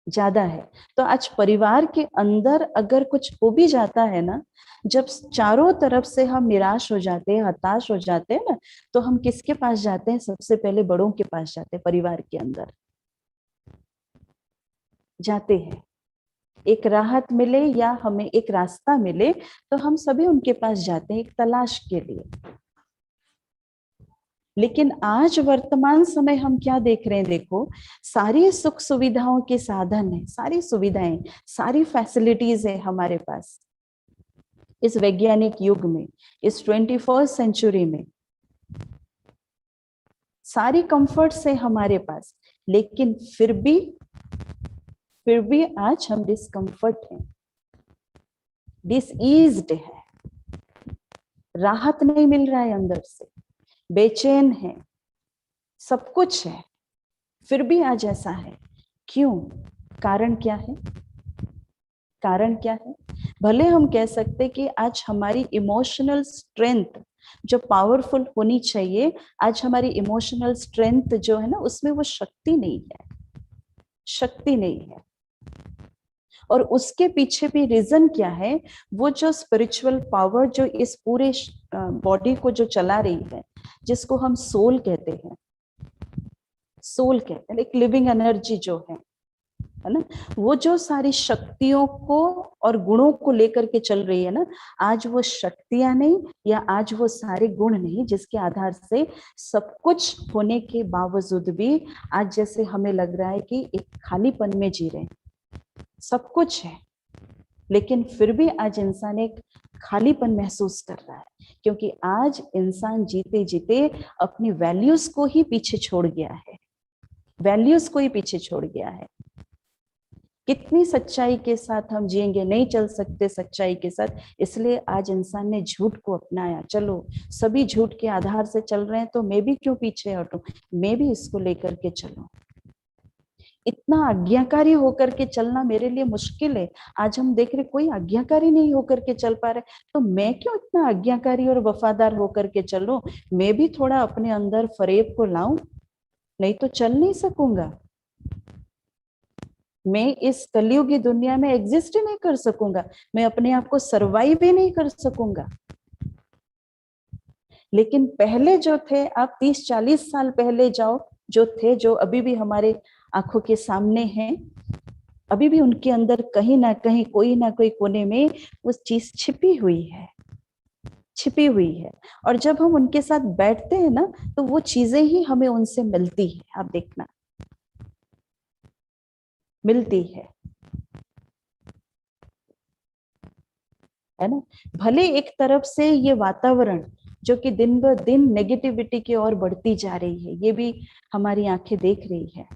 ज्यादा है। तो आज परिवार के अंदर अगर कुछ हो भी जाता है ना, जब चारों तरफ से हम निराश हो जाते हैं, हताश हो जाते हैं ना, तो हम किसके पास जाते हैं, सबसे पहले बड़ों के पास जाते हैं, परिवार के अंदर जाते हैं। एक राहत मिले या हमें एक रास्ता मिले तो हम सभी उनके पास जाते हैं एक तलाश के लिए। लेकिन आज वर्तमान समय हम क्या देख रहे हैं, देखो सारी सुख सुविधाओं के साधन है, सारी सुविधाएं, सारी फैसिलिटीज है हमारे पास इस वैज्ञानिक युग में, इस 21st सेंचुरी में सारी कंफर्ट्स है हमारे पास, लेकिन फिर भी आज हम डिस्कम्फर्ट हैं, डिसईज्ड है, राहत नहीं मिल रहा है अंदर से, बेचैन है, सब कुछ है, फिर भी आज ऐसा है। क्यों, कारण क्या है, कारण क्या है। भले हम कह सकते कि आज हमारी इमोशनल स्ट्रेंथ जो पावरफुल होनी चाहिए, आज हमारी इमोशनल स्ट्रेंथ जो है ना, उसमें वो शक्ति नहीं है, शक्ति नहीं है। और उसके पीछे भी रीजन क्या है, वो जो स्पिरिचुअल पावर जो इस पूरे बॉडी को जो चला रही है, जिसको हम सोल कहते हैं, सोल कहते हैं, एक लिविंग एनर्जी जो है, है ना। वो जो सारी शक्तियों को और गुणों को लेकर के चल रही है ना, आज वो शक्तियां नहीं या आज वो सारे गुण नहीं जिसके आधार से सब कुछ होने के बावजूद भी आज जैसे हमें लग रहा है कि एक खालीपन में जी रहे हैं। सब कुछ है लेकिन फिर भी आज इंसान एक खालीपन महसूस कर रहा है, क्योंकि आज इंसान जीते जीते अपनी वैल्यूज को ही पीछे छोड़ गया है। वैल्यूज को ही पीछे छोड़ गया है। कितनी सच्चाई के साथ हम जिएंगे, नहीं चल सकते सच्चाई के साथ, इसलिए आज इंसान ने झूठ को अपनाया। चलो सभी झूठ के आधार से चल रहे हैं तो मैं भी क्यों पीछे हटूं, मैं भी इसको लेकर के चलूं। इतना आज्ञाकारी होकर के चलना मेरे लिए मुश्किल है। आज हम देख रहे कोई आज्ञाकारी नहीं होकर के चल पा रहे, तो मैं क्यों इतना आज्ञाकारी और वफादार होकर के चलूं। मैं भी थोड़ा अपने अंदर फरेब को लाऊं, नहीं तो चल नहीं सकूंगा। मैं इस कलयुग की दुनिया में एग्जिस्ट ही नहीं कर सकूंगा, मैं अपने आप को सरवाइव ही नहीं कर सकूंगा। लेकिन पहले जो थे, आप 30-40 साल पहले जाओ, जो थे, जो अभी भी हमारे आंखों के सामने हैं, अभी भी उनके अंदर कहीं ना कहीं कोई ना कोई कोने में वो चीज छिपी हुई है, छिपी हुई है। और जब हम उनके साथ बैठते हैं ना, तो वो चीजें ही हमें उनसे मिलती है। आप देखना, मिलती है ना। भले एक तरफ से ये वातावरण जो कि दिन ब दिन नेगेटिविटी की ओर बढ़ती जा रही है, ये भी हमारी आंखें देख रही है।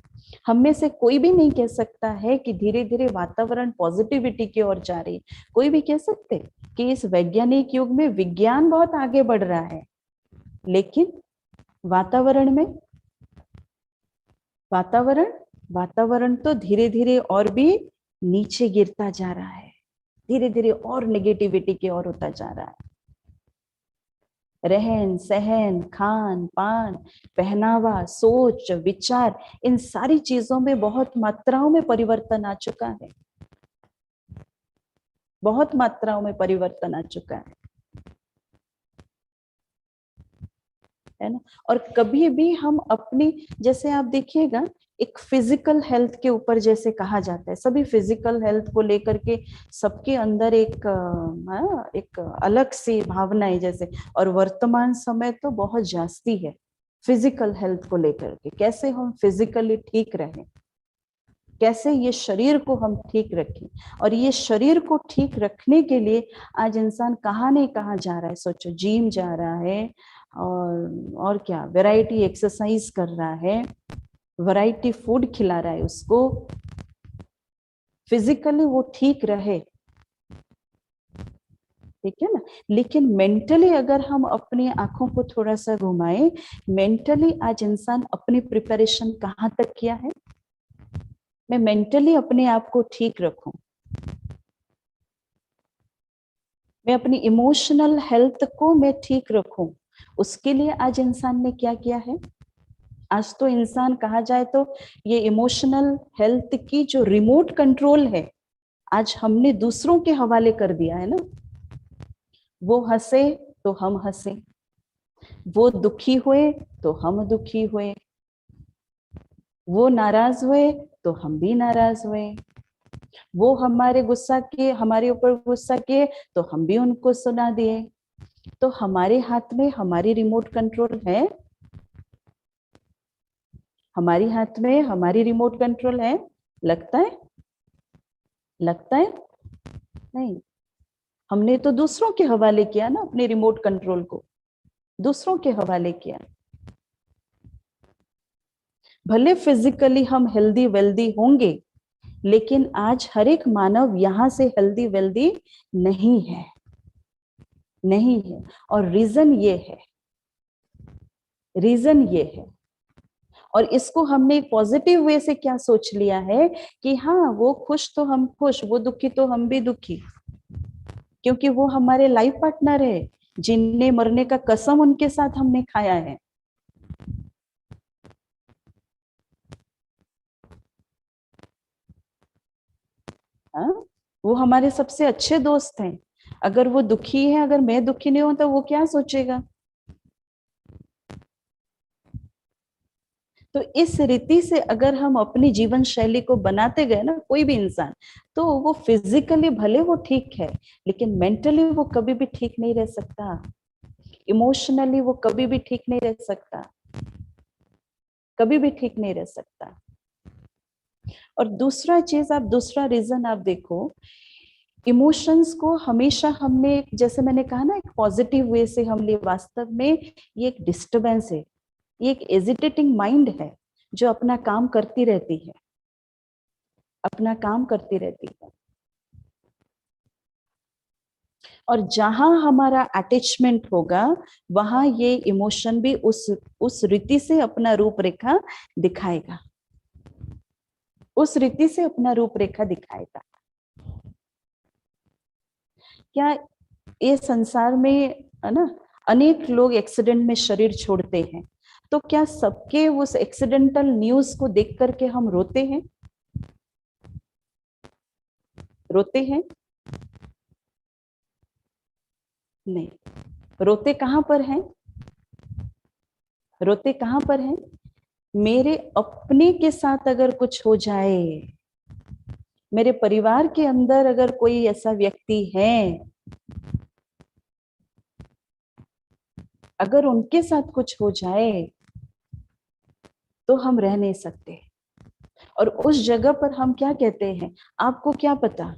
हम में से कोई भी नहीं कह सकता है कि धीरे धीरे वातावरण पॉजिटिविटी की ओर जा रही है। कोई भी कह सकते कि इस वैज्ञानिक युग में विज्ञान बहुत आगे बढ़ रहा है, लेकिन वातावरण में वातावरण तो धीरे धीरे और भी नीचे गिरता जा रहा है, धीरे धीरे और नेगेटिविटी की ओर होता जा रहा है। रहन सहन, खान पान, पहनावा, सोच विचार, इन सारी चीजों में बहुत मात्राओं में परिवर्तन आ चुका है, बहुत मात्राओं में परिवर्तन आ चुका है ना। और कभी भी हम अपनी, जैसे आप देखिएगा, एक फिजिकल हेल्थ के ऊपर जैसे कहा जाता है, सभी फिजिकल हेल्थ को लेकर के सबके अंदर एक अलग सी भावना है जैसे, और वर्तमान समय तो बहुत जास्ती है फिजिकल हेल्थ को लेकर के। कैसे हम फिजिकली ठीक रहें, कैसे ये शरीर को हम ठीक रखें, और ये शरीर को ठीक रखने के लिए आज इंसान कहाँ नहीं कहाँ जा रहा है। सोचो, जिम जा रहा है और क्या वैरायटी एक्सरसाइज कर रहा है, वैरायटी फूड खिला रहा है उसको, फिजिकली वो ठीक रहे, ठीक है ना। लेकिन मेंटली अगर हम अपनी आंखों को थोड़ा सा घुमाएं, मेंटली आज इंसान अपनी प्रिपरेशन कहाँ तक किया है। मैं मेंटली अपने आप को ठीक रखूं, मैं अपनी इमोशनल हेल्थ को मैं ठीक रखूं, उसके लिए आज इंसान ने क्या किया है। आज तो इंसान कहा जाए तो ये इमोशनल हेल्थ की जो रिमोट कंट्रोल है, आज हमने दूसरों के हवाले कर दिया है ना। वो हंसे तो हम हंसे, वो दुखी हुए तो हम दुखी हुए, वो नाराज हुए तो हम भी नाराज हुए, वो हमारे ऊपर गुस्सा किए तो हम भी उनको सुना दिए। तो हमारे हाथ में हमारी रिमोट कंट्रोल है, हमारी हाथ में हमारी रिमोट कंट्रोल है। लगता है नहीं, हमने तो दूसरों के हवाले किया ना, अपने रिमोट कंट्रोल को दूसरों के हवाले किया। भले फिजिकली हम हेल्दी वेल्दी होंगे, लेकिन आज हर एक मानव यहां से हेल्दी वेल्दी नहीं है। और रीजन ये है, और इसको हमने एक पॉजिटिव वे से क्या सोच लिया है कि हाँ, वो खुश तो हम खुश, वो दुखी तो हम भी दुखी, क्योंकि वो हमारे लाइफ पार्टनर है, जिनने मरने का कसम उनके साथ हमने खाया है। हाँ, वो हमारे सबसे अच्छे दोस्त हैं। अगर वो दुखी है, अगर मैं दुखी नहीं हूं, तो वो क्या सोचेगा। तो इस रीति से अगर हम अपनी जीवन शैली को बनाते गए ना, कोई भी इंसान, तो वो फिजिकली भले वो ठीक है, लेकिन मेंटली वो कभी भी ठीक नहीं रह सकता, इमोशनली वो कभी भी ठीक नहीं रह सकता, कभी भी ठीक नहीं रह सकता। और दूसरा चीज, आप दूसरा रीजन आप देखो, इमोशंस को हमेशा हमने, जैसे मैंने कहा ना, एक पॉजिटिव वे से हम लिए, वास्तव में ये एक डिस्टरबेंस है, ये एक एजिटेटिंग माइंड है जो अपना काम करती रहती है, अपना काम करती रहती है। और जहां हमारा अटैचमेंट होगा, वहां ये इमोशन भी उस रीति से अपना रूपरेखा दिखाएगा, उस रीति से अपना रूपरेखा दिखाएगा। क्या ये संसार में है ना, अनेक लोग एक्सीडेंट में शरीर छोड़ते हैं, तो क्या सबके उस एक्सीडेंटल न्यूज को देख करके हम रोते हैं? रोते हैं? नहीं। रोते कहां पर हैं? रोते कहां पर हैं? मेरे अपने के साथ अगर कुछ हो जाए, मेरे परिवार के अंदर अगर कोई ऐसा व्यक्ति है, अगर उनके साथ कुछ हो जाए, तो हम रह नहीं सकते। और उस जगह पर हम क्या कहते हैं, आपको क्या पता,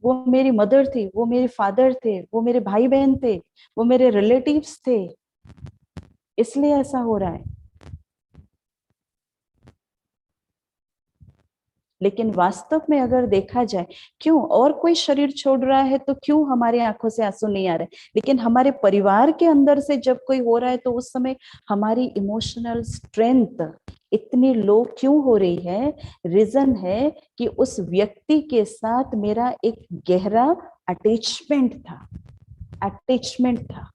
वो मेरी मदर थी, वो मेरे फादर थे, वो मेरे भाई बहन थे, वो मेरे रिलेटिव्स थे, इसलिए ऐसा हो रहा है। लेकिन वास्तव में अगर देखा जाए, क्यों और कोई शरीर छोड़ रहा है तो क्यों हमारी आंखों से आंसू नहीं आ रहे, लेकिन हमारे परिवार के अंदर से जब कोई हो रहा है तो उस समय हमारी इमोशनल स्ट्रेंथ इतनी लो क्यों हो रही है? रीजन है कि उस व्यक्ति के साथ मेरा एक गहरा अटैचमेंट था, अटैचमेंट था।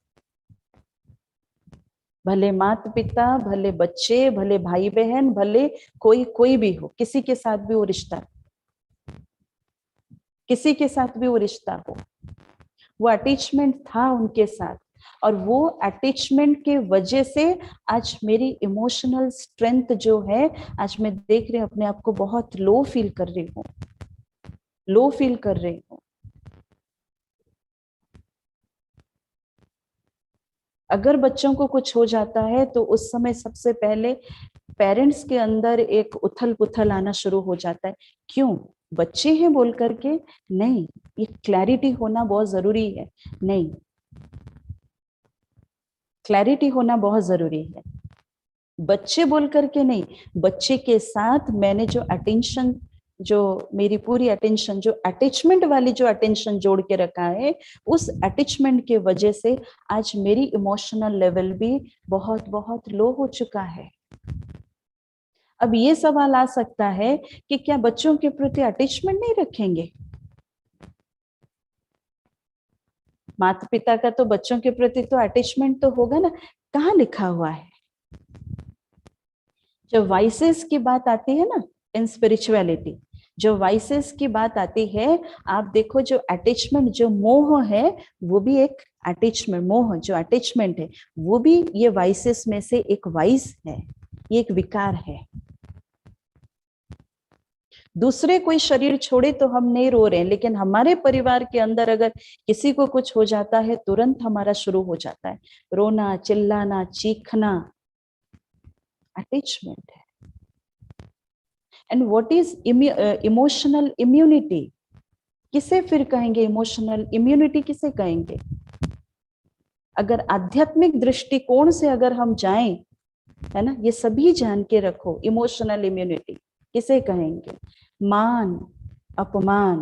भले माता पिता, भले बच्चे, भले भाई बहन, भले कोई भी हो, किसी के साथ भी वो रिश्ता, किसी के साथ भी वो रिश्ता हो, वो अटैचमेंट था उनके साथ। और वो अटैचमेंट के वजह से आज मेरी इमोशनल स्ट्रेंथ जो है, आज मैं देख रही हूँ अपने आप को बहुत लो फील कर रही हूँ, लो फील कर रही हूँ। अगर बच्चों को कुछ हो जाता है तो उस समय सबसे पहले पेरेंट्स के अंदर एक उथल पुथल आना शुरू हो जाता है। क्यों? बच्चे हैं बोल करके नहीं, ये क्लैरिटी होना बहुत जरूरी है। नहीं, क्लैरिटी होना बहुत जरूरी है। बच्चे बोल करके नहीं, बच्चे के साथ मैंने जो अटेंशन, जो मेरी पूरी अटेंशन, जो अटैचमेंट वाली जो अटेंशन जोड़ के रखा है, उस अटैचमेंट के वजह से आज मेरी इमोशनल लेवल भी बहुत बहुत लो हो चुका है। अब ये सवाल आ सकता है कि क्या बच्चों के प्रति अटैचमेंट नहीं रखेंगे? माता पिता का तो बच्चों के प्रति तो अटैचमेंट तो होगा ना। कहाँ लिखा हुआ है? जब वाइसेस की बात आती है ना इन स्पिरिचुअलिटी, जो वाइसेस की बात आती है, आप देखो जो अटैचमेंट, जो मोह है, वो भी एक अटैचमेंट, मोह जो अटैचमेंट है, वो भी ये वाइसेस में से एक वाइस है, ये एक विकार है। दूसरे कोई शरीर छोड़े तो हम नहीं रो रहे हैं, लेकिन हमारे परिवार के अंदर अगर किसी को कुछ हो जाता है, तुरंत हमारा शुरू हो जाता है रोना, चिल्लाना, चीखना। अटैचमेंट है। And what is emotional immunity? किसे फिर कहेंगे इमोशनल इम्यूनिटी? किसे कहेंगे? अगर आध्यात्मिक दृष्टिकोण से अगर हम जाएं, है ना, ये सभी जान के रखो, इमोशनल इम्यूनिटी किसे कहेंगे? मान, अपमान,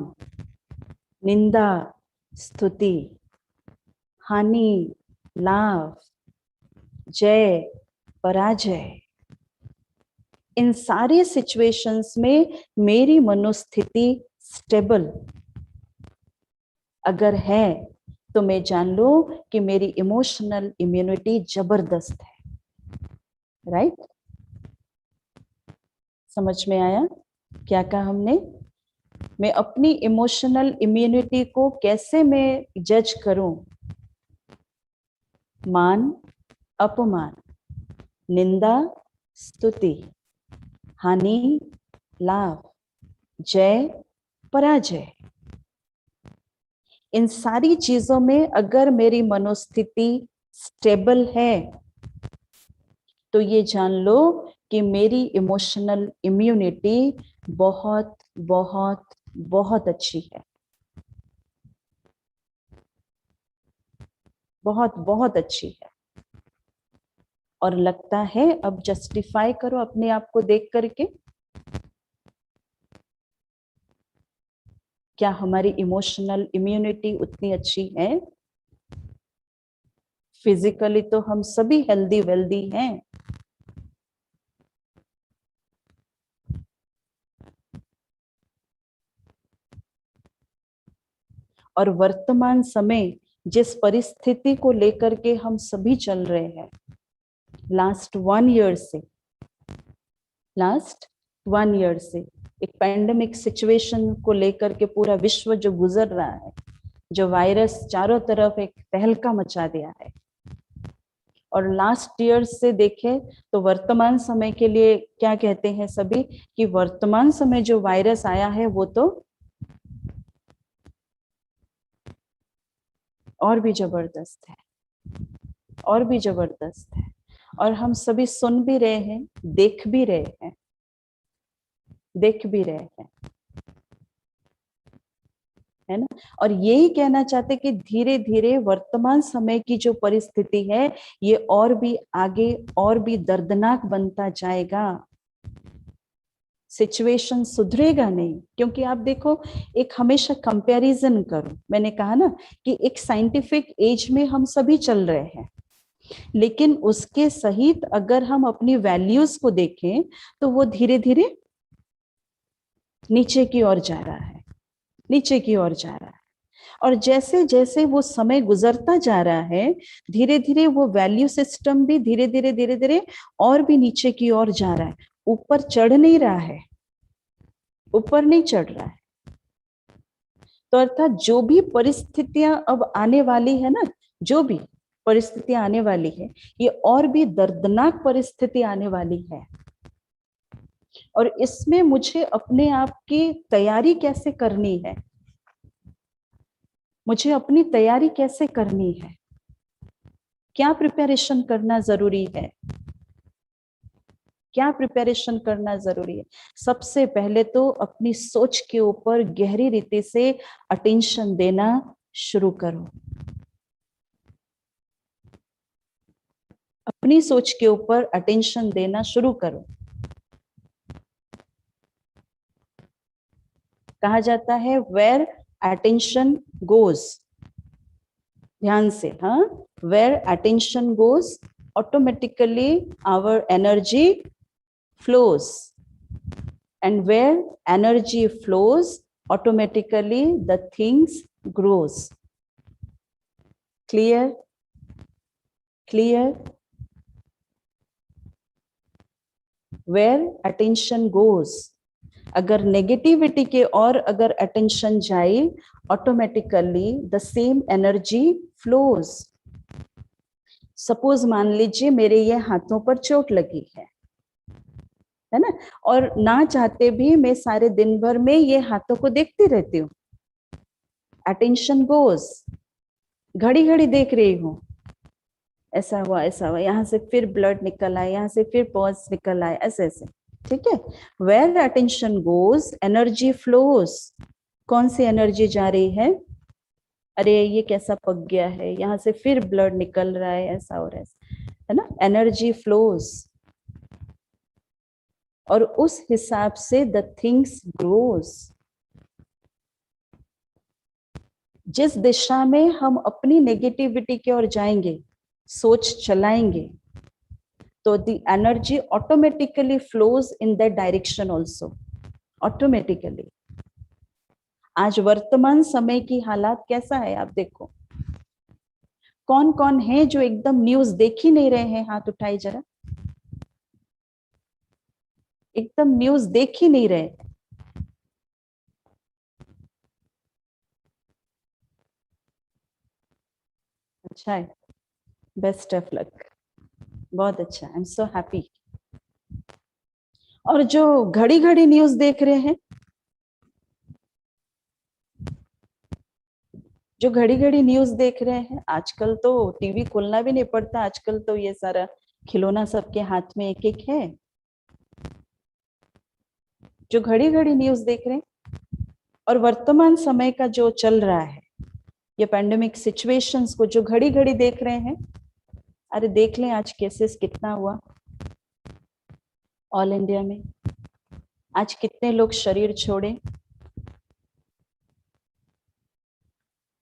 निंदा, स्तुति, हानि, लाभ, जय, पराजय, इन सारे सिचुएशंस में मेरी मनोस्थिति स्टेबल अगर है तो मैं जान लो कि मेरी इमोशनल इम्यूनिटी जबरदस्त है। राइट? समझ में आया क्या कहा हमने? मैं अपनी इमोशनल इम्यूनिटी को कैसे मैं जज करूं? मान, अपमान, निंदा स्तुति, हानि लाभ, जय पराजय, इन सारी चीजों में अगर मेरी मनोस्थिति स्टेबल है तो ये जान लो कि मेरी इमोशनल इम्यूनिटी बहुत बहुत बहुत अच्छी है, बहुत बहुत अच्छी है। और लगता है अब जस्टिफाई करो अपने आप को देख करके, क्या हमारी इमोशनल इम्यूनिटी उतनी अच्छी है? फिजिकली तो हम सभी हेल्दी वेल्दी हैं, और वर्तमान समय जिस परिस्थिति को लेकर के हम सभी चल रहे हैं, लास्ट 1 ईयर से एक पैंडेमिक सिचुएशन को लेकर के पूरा विश्व जो गुजर रहा है, जो वायरस चारों तरफ एक तहलका मचा दिया है, और लास्ट ईयर से देखें तो वर्तमान समय के लिए क्या कहते हैं सभी कि वर्तमान समय जो वायरस आया है वो तो और भी जबरदस्त है, और भी जबरदस्त है। और हम सभी सुन भी रहे हैं, देख भी रहे हैं, है ना। और यही कहना चाहते कि धीरे धीरे वर्तमान समय की जो परिस्थिति है ये और भी आगे और भी दर्दनाक बनता जाएगा। सिचुएशन सुधरेगा नहीं, क्योंकि आप देखो एक हमेशा कंपैरिजन करो, मैंने कहा ना कि एक साइंटिफिक एज में हम सभी चल रहे हैं, लेकिन उसके सहित अगर हम अपनी वैल्यूज को देखें तो वो धीरे धीरे नीचे की ओर जा रहा है, नीचे की ओर जा रहा है। और जैसे जैसे वो समय गुजरता जा रहा है, धीरे धीरे वो वैल्यू सिस्टम भी धीरे धीरे और भी नीचे की ओर जा रहा है, ऊपर चढ़ नहीं रहा है, ऊपर नहीं चढ़ रहा है। तो अर्थात जो भी परिस्थितियां अब आने वाली है ना, जो भी परिस्थितियां आने वाली है, ये और भी दर्दनाक परिस्थिति आने वाली है। और इसमें मुझे अपने आप की तैयारी कैसे करनी है, मुझे अपनी तैयारी कैसे करनी है, क्या प्रिपरेशन करना जरूरी है, क्या प्रिपरेशन करना जरूरी है? सबसे पहले तो अपनी सोच के ऊपर गहरी रीति से अटेंशन देना शुरू करो, अपनी सोच के ऊपर अटेंशन देना शुरू करो। कहा जाता है वेयर अटेंशन गोज, ध्यान से, हाँ, where attention goes automatically our energy flows, and where energy flows automatically the things grows. Clear? Where attention goes, अगर नेगेटिविटी के और अगर अटेंशन जाए, automatically the same energy flows. Suppose मान लीजिए मेरे ये हाथों पर चोट लगी है ना, और ना चाहते भी मैं सारे दिन भर में ये हाथों को देखती रहती हूँ, अटेंशन गोज, घड़ी घड़ी देख रही हूँ, ऐसा हुआ, यहाँ से फिर ब्लड निकल आए, यहाँ से फिर पॉज निकल आए, ऐसे ऐसे, ठीक है। Where attention goes energy flows, कौन सी एनर्जी जा रही है? अरे ये कैसा पक गया है, यहाँ से फिर ब्लड निकल रहा है, ऐसा हो रहा है ना, एनर्जी फ्लोज। और उस हिसाब से द थिंग्स ग्रोज। जिस दिशा में हम अपनी नेगेटिविटी की ओर जाएंगे, सोच चलाएंगे, तो the energy automatically flows in that direction also, automatically. आज वर्तमान समय की हालात कैसा है आप देखो, कौन कौन है जो एकदम न्यूज देख ही नहीं रहे हैं? हाथ उठाई जरा, एकदम न्यूज देख ही नहीं रहे। अच्छा है, बेस्ट ऑफ लक, बहुत अच्छा, आई एम सो हैप्पी। और जो घड़ी घड़ी न्यूज देख रहे हैं, जो घड़ी घड़ी न्यूज देख रहे हैं, आजकल तो टीवी खोलना भी नहीं पड़ता, आजकल तो ये सारा खिलौना सबके हाथ में एक एक है। जो घड़ी घड़ी न्यूज देख रहे हैं और वर्तमान समय का जो चल रहा है, ये पैंडेमिक सिचुएशंस को जो घड़ी घड़ी देख रहे हैं, अरे देख लें आज केसेस कितना हुआ ऑल इंडिया में, आज कितने लोग शरीर छोड़े।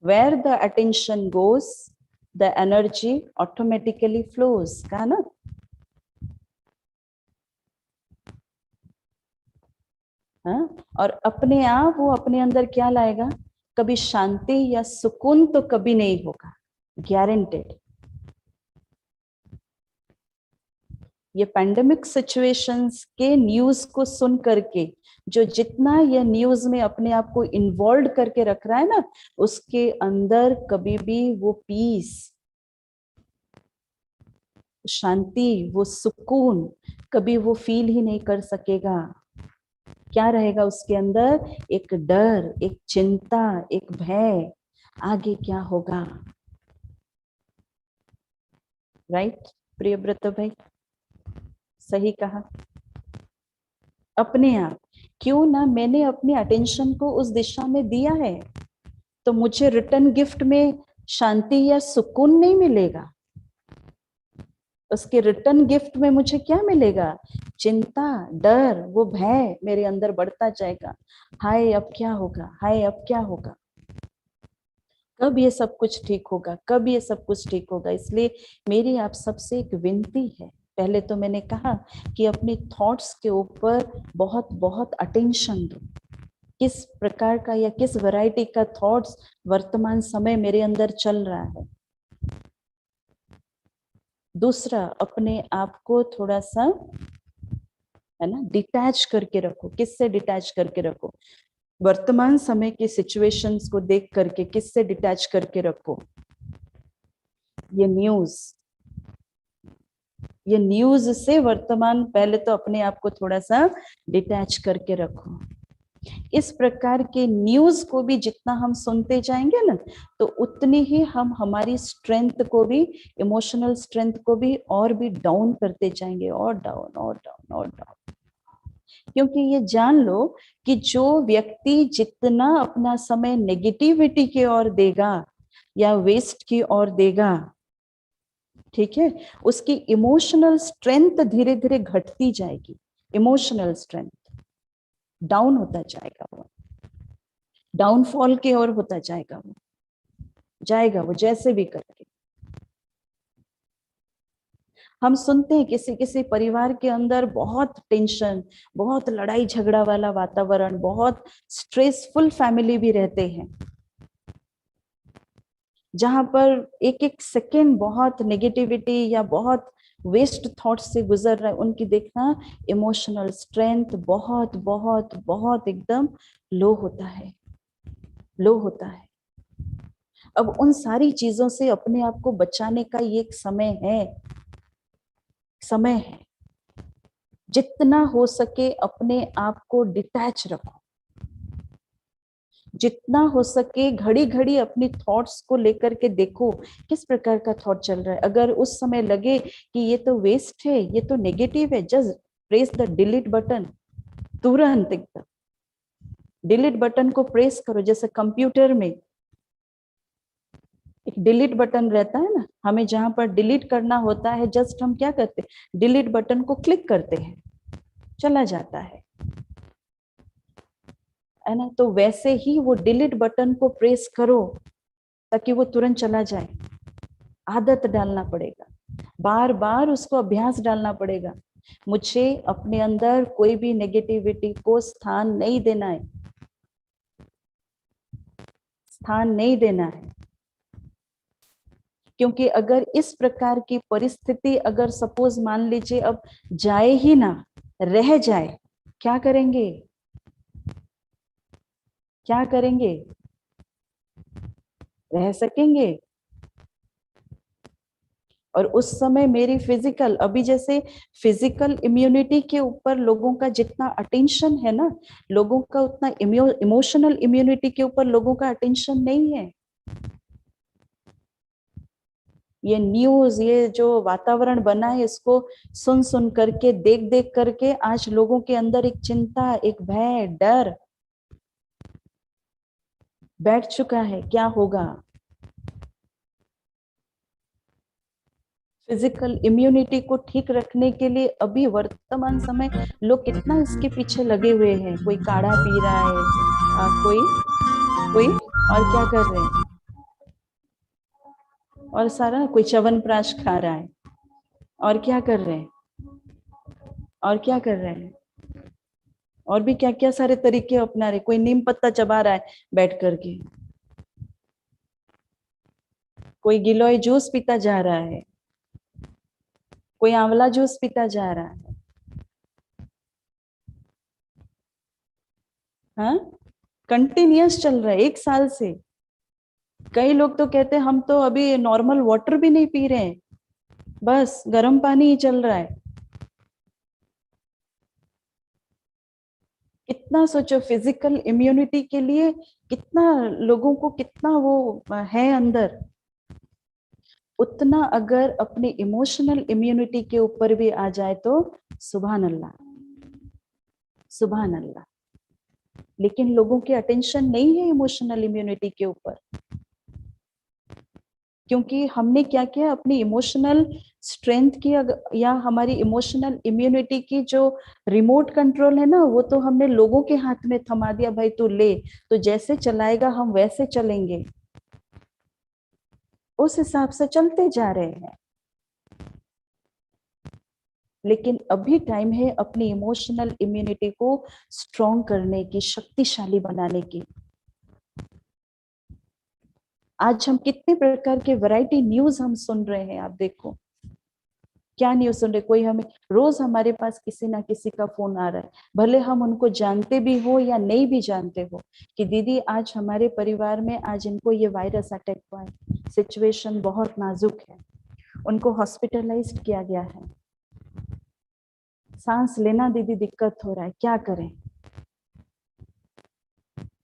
Where the attention goes, the energy automatically flows, कहा ना। हाँ, और अपने आप वो अपने अंदर क्या लाएगा, कभी शांति या सुकून तो कभी नहीं होगा, गारंटेड। ये पैंडेमिक सिचुएशंस के न्यूज को सुन करके जो जितना ये न्यूज में अपने आप को इन्वॉल्व करके रख रहा है ना, उसके अंदर कभी भी वो पीस, शांति, वो सुकून कभी वो फील ही नहीं कर सकेगा। क्या रहेगा उसके अंदर, एक डर, एक चिंता, एक भय, आगे क्या होगा। राइट प्रियव्रत भाई, सही कहा। अपने आप क्यों ना मैंने अपनी अटेंशन को उस दिशा में दिया है, तो मुझे रिटर्न गिफ्ट में शांति या सुकून नहीं मिलेगा, उसके रिटर्न गिफ्ट में मुझे क्या मिलेगा, चिंता, डर, वो भय मेरे अंदर बढ़ता जाएगा। हाय अब क्या होगा, हाय अब क्या होगा, कब ये सब कुछ ठीक होगा, कब ये सब कुछ ठीक होगा। इसलिए मेरी आप सबसे एक विनती है, पहले तो मैंने कहा कि अपने थॉट्स के ऊपर बहुत बहुत अटेंशन दो, किस प्रकार का या किस वैरायटी का थॉट्स वर्तमान समय मेरे अंदर चल रहा है। दूसरा, अपने आप को थोड़ा सा है ना डिटैच करके रखो। किससे डिटैच करके रखो, वर्तमान समय की सिचुएशंस को देख करके किससे डिटैच करके रखो, ये न्यूज से वर्तमान, पहले तो अपने आप को थोड़ा सा डिटैच करके रखो। इस प्रकार के न्यूज को भी जितना हम सुनते जाएंगे ना, तो उतनी ही हम हमारी स्ट्रेंथ को भी, इमोशनल स्ट्रेंथ को भी और भी डाउन करते जाएंगे, और डाउन और डाउन और डाउन। क्योंकि ये जान लो कि जो व्यक्ति जितना अपना समय नेगेटिविटी की ओर देगा या वेस्ट की ओर देगा, ठीक है, उसकी इमोशनल स्ट्रेंथ धीरे धीरे घटती जाएगी, इमोशनल स्ट्रेंथ डाउन होता जाएगा, वो डाउनफॉल की ओर होता जाएगा, वो जाएगा वो जैसे भी करके। हम सुनते हैं किसी किसी परिवार के अंदर बहुत टेंशन, बहुत लड़ाई झगड़ा वाला वातावरण, बहुत स्ट्रेसफुल फैमिली भी रहते हैं, जहां पर एक एक सेकेंड बहुत नेगेटिविटी या बहुत वेस्ट थॉट से गुजर रहा है। उनकी देखना इमोशनल स्ट्रेंथ बहुत बहुत बहुत एकदम लो होता है, लो होता है। अब उन सारी चीजों से अपने आप को बचाने का ये एक समय है। जितना हो सके अपने आप को डिटैच रखो, जितना हो सके घड़ी घड़ी अपनी थॉट्स को लेकर के देखो किस प्रकार का थॉट चल रहा है। अगर उस समय लगे कि ये तो वेस्ट है, ये तो नेगेटिव है, just press the delete button, तुरंत एकदम डिलीट बटन को प्रेस करो। जैसे कंप्यूटर में एक डिलीट बटन रहता है ना, हमें जहां पर डिलीट करना होता है, जस्ट हम क्या करते हैं, डिलीट बटन को क्लिक करते हैं, चला जाता है ना। तो वैसे ही वो डिलीट बटन को प्रेस करो ताकि वो तुरंत चला जाए। आदत डालना पड़ेगा, बार बार उसको अभ्यास डालना पड़ेगा। मुझे अपने अंदर कोई भी नेगेटिविटी को स्थान नहीं देना है, स्थान नहीं देना है। क्योंकि अगर इस प्रकार की परिस्थिति अगर सपोज मान लीजिए अब जाए ही ना, रह जाए, क्या करेंगे, क्या करेंगे, रह सकेंगे? और उस समय मेरी फिजिकल, अभी जैसे फिजिकल इम्यूनिटी के ऊपर लोगों का जितना अटेंशन है ना, लोगों का उतना इमोशनल इम्यूनिटी के ऊपर लोगों का अटेंशन नहीं है। ये न्यूज, ये जो वातावरण बना है, इसको सुन सुन करके, देख देख करके आज लोगों के अंदर एक चिंता, एक भय, डर बैठ चुका है, क्या होगा। फिजिकल इम्यूनिटी को ठीक रखने के लिए अभी वर्तमान समय लोग कितना इसके पीछे लगे हुए हैं। कोई काढ़ा पी रहा है, कोई कोई और क्या कर रहे हैं, और सारा कोई च्यवनप्राश खा रहा है, और क्या कर रहे हैं, और क्या कर रहे हैं, और भी क्या क्या सारे तरीके अपना रहे। कोई नीम पत्ता चबा रहा है बैठ करके, कोई गिलोय जूस पीता जा रहा है, कोई आंवला जूस पीता जा रहा है। हाँ, कंटिन्यूअस चल रहा है 1 साल से। कई लोग तो कहते हैं हम तो अभी नॉर्मल वाटर भी नहीं पी रहे हैं, बस गर्म पानी ही चल रहा है। कितना सोचो, फिजिकल इम्यूनिटी के लिए कितना लोगों को, कितना वो है अंदर, उतना अगर अपने इमोशनल इम्यूनिटी के ऊपर भी आ जाए तो सुभान अल्लाह, सुभान अल्लाह। लेकिन लोगों की अटेंशन नहीं है इमोशनल इम्यूनिटी के ऊपर, क्योंकि हमने क्या किया, अपनी इमोशनल स्ट्रेंथ की या हमारी इमोशनल इम्यूनिटी की जो रिमोट कंट्रोल है ना, वो तो हमने लोगों के हाथ में थमा दिया। भाई तू ले, तो जैसे चलाएगा हम वैसे चलेंगे, उस हिसाब से चलते जा रहे हैं। लेकिन अभी टाइम है अपनी इमोशनल इम्यूनिटी को स्ट्रॉन्ग करने की, शक्तिशाली बनाने की। आज हम कितने प्रकार के वैरायटी न्यूज हम सुन रहे हैं, आप देखो क्या न्यूज सुन रहे। कोई हमें रोज, हमारे पास किसी ना किसी का फोन आ रहा है, भले हम उनको जानते भी हो या नहीं भी जानते हो, कि दीदी आज हमारे परिवार में आज इनको ये वायरस अटैक हुआ है, सिचुएशन बहुत नाजुक है, उनको हॉस्पिटलाइज्ड किया गया है, सांस लेना दीदी दिक्कत हो रहा है, क्या करें।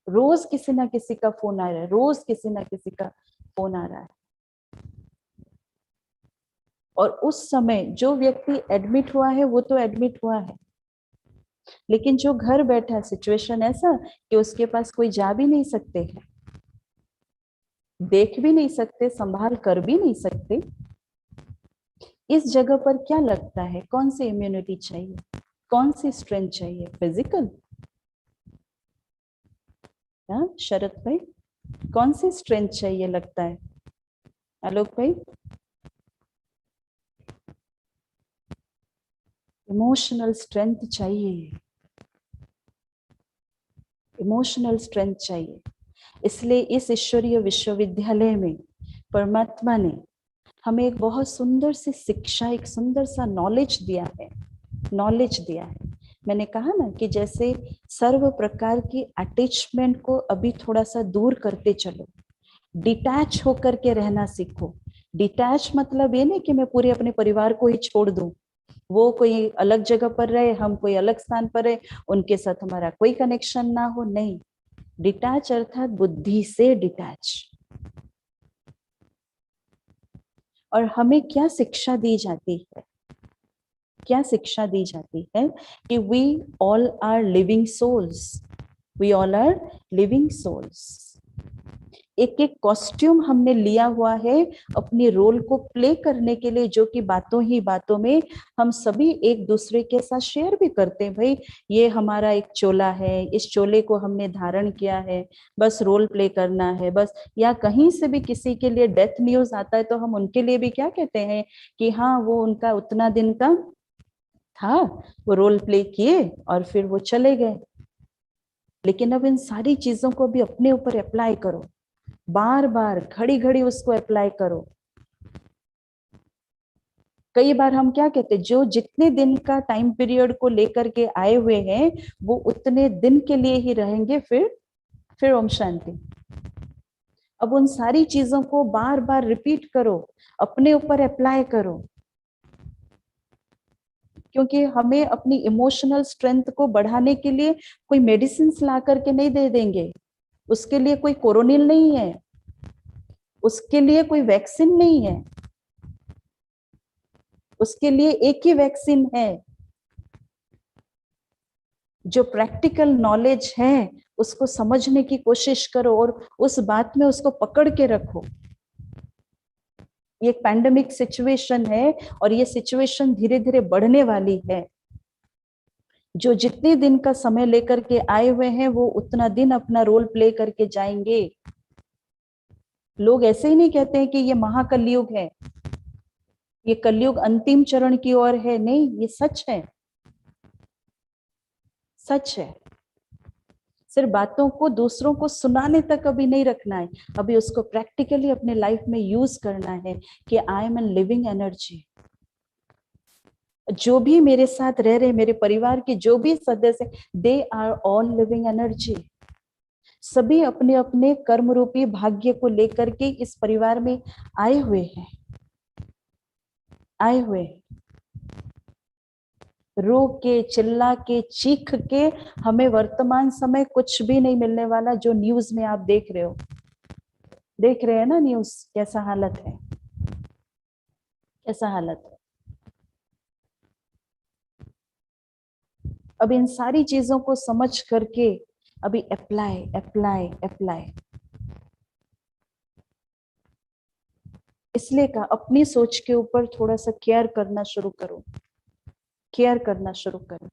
रोज किसी ना किसी का फोन आ रहा है, रोज किसी ना किसी का फोन आ रहा है। और उस समय जो व्यक्ति एडमिट हुआ है वो तो एडमिट हुआ है, लेकिन जो घर बैठा है, सिचुएशन ऐसा कि उसके पास कोई जा भी नहीं सकते हैं, देख भी नहीं सकते, संभाल कर भी नहीं सकते। इस जगह पर क्या लगता है, कौन सी इम्यूनिटी चाहिए, कौन सी स्ट्रेंथ चाहिए? फिजिकल? शरद भाई, कौन सी स्ट्रेंथ चाहिए लगता है? आलोक भाई? इमोशनल स्ट्रेंथ चाहिए, इमोशनल स्ट्रेंथ चाहिए। इसलिए इस ईश्वरीय विश्वविद्यालय में परमात्मा ने हमें एक बहुत सुंदर सी शिक्षा, एक सुंदर सा नॉलेज दिया है, नॉलेज दिया है। मैंने कहा ना कि जैसे सर्व प्रकार की अटैचमेंट को अभी थोड़ा सा दूर करते चलो, डिटैच होकर के रहना सीखो। डिटैच मतलब ये नहीं कि मैं पूरे अपने परिवार को ही छोड़ दूं, वो कोई अलग जगह पर रहे, हम कोई अलग स्थान पर रहे, उनके साथ हमारा कोई कनेक्शन ना हो, नहीं। डिटैच अर्थात बुद्धि से डिटैच। और हमें क्या शिक्षा दी जाती है, क्या शिक्षा दी जाती है कि we all are living souls, we all are living souls. एक एक कॉस्ट्यूम हमने लिया हुआ है अपनी रोल को प्ले करने के लिए, जो कि बातों ही बातों में हम सभी एक दूसरे के साथ शेयर भी करते हैं। भाई ये हमारा एक चोला है, इस चोले को हमने धारण किया है, बस रोल प्ले करना है बस। या कहीं से भी किसी के लिए डेथ न्यूज आता है तो हम उनके लिए भी क्या कहते हैं कि हाँ वो उनका उतना दिन का था, वो रोल प्ले किए और फिर वो चले गए। लेकिन अब इन सारी चीजों को भी अपने ऊपर अप्लाई करो, बार बार घड़ी घड़ी उसको अप्लाई करो। कई बार हम क्या कहते हैं, जो जितने दिन का टाइम पीरियड को लेकर के आए हुए हैं वो उतने दिन के लिए ही रहेंगे, फिर ओम शांति। अब उन सारी चीजों को बार बार रिपीट करो, अपने ऊपर अप्लाई करो, क्योंकि हमें अपनी इमोशनल स्ट्रेंथ को बढ़ाने के लिए कोई मेडिसिन ला करके नहीं दे देंगे, उसके लिए कोई कोरोनिल नहीं है, उसके लिए कोई वैक्सीन नहीं है, उसके लिए एक ही वैक्सीन है। जो प्रैक्टिकल नॉलेज है उसको समझने की कोशिश करो और उस बात में उसको पकड़ के रखो। ये पैंडेमिक सिचुएशन है और ये सिचुएशन धीरे धीरे बढ़ने वाली है। जो जितने दिन का समय लेकर के आए हुए हैं वो उतना दिन अपना रोल प्ले करके जाएंगे। लोग ऐसे ही नहीं कहते हैं कि ये महाकलयुग है, ये कलयुग अंतिम चरण की ओर है, नहीं, ये सच है, सच है। सिर्फ बातों को दूसरों को सुनाने तक अभी नहीं रखना है, अभी उसको प्रैक्टिकली अपने लाइफ में यूज करना है कि I am an living energy. जो भी मेरे साथ रह रहे, मेरे परिवार के जो भी सदस्य, they are all living energy. सभी अपने अपने कर्म रूपी भाग्य को लेकर के इस परिवार में आए हुए हैं, आए हुए हैं। रो के, चिल्ला के, चीख के हमें वर्तमान समय कुछ भी नहीं मिलने वाला। जो न्यूज में आप देख रहे हो, देख रहे हैं ना न्यूज, कैसा हालत है, कैसा हालत है। अब इन सारी चीजों को समझ करके अभी अप्लाई अप्लाई अप्लाई, इसलिए कहा अपनी सोच के ऊपर थोड़ा सा केयर करना शुरू करो, केयर करना शुरू करो।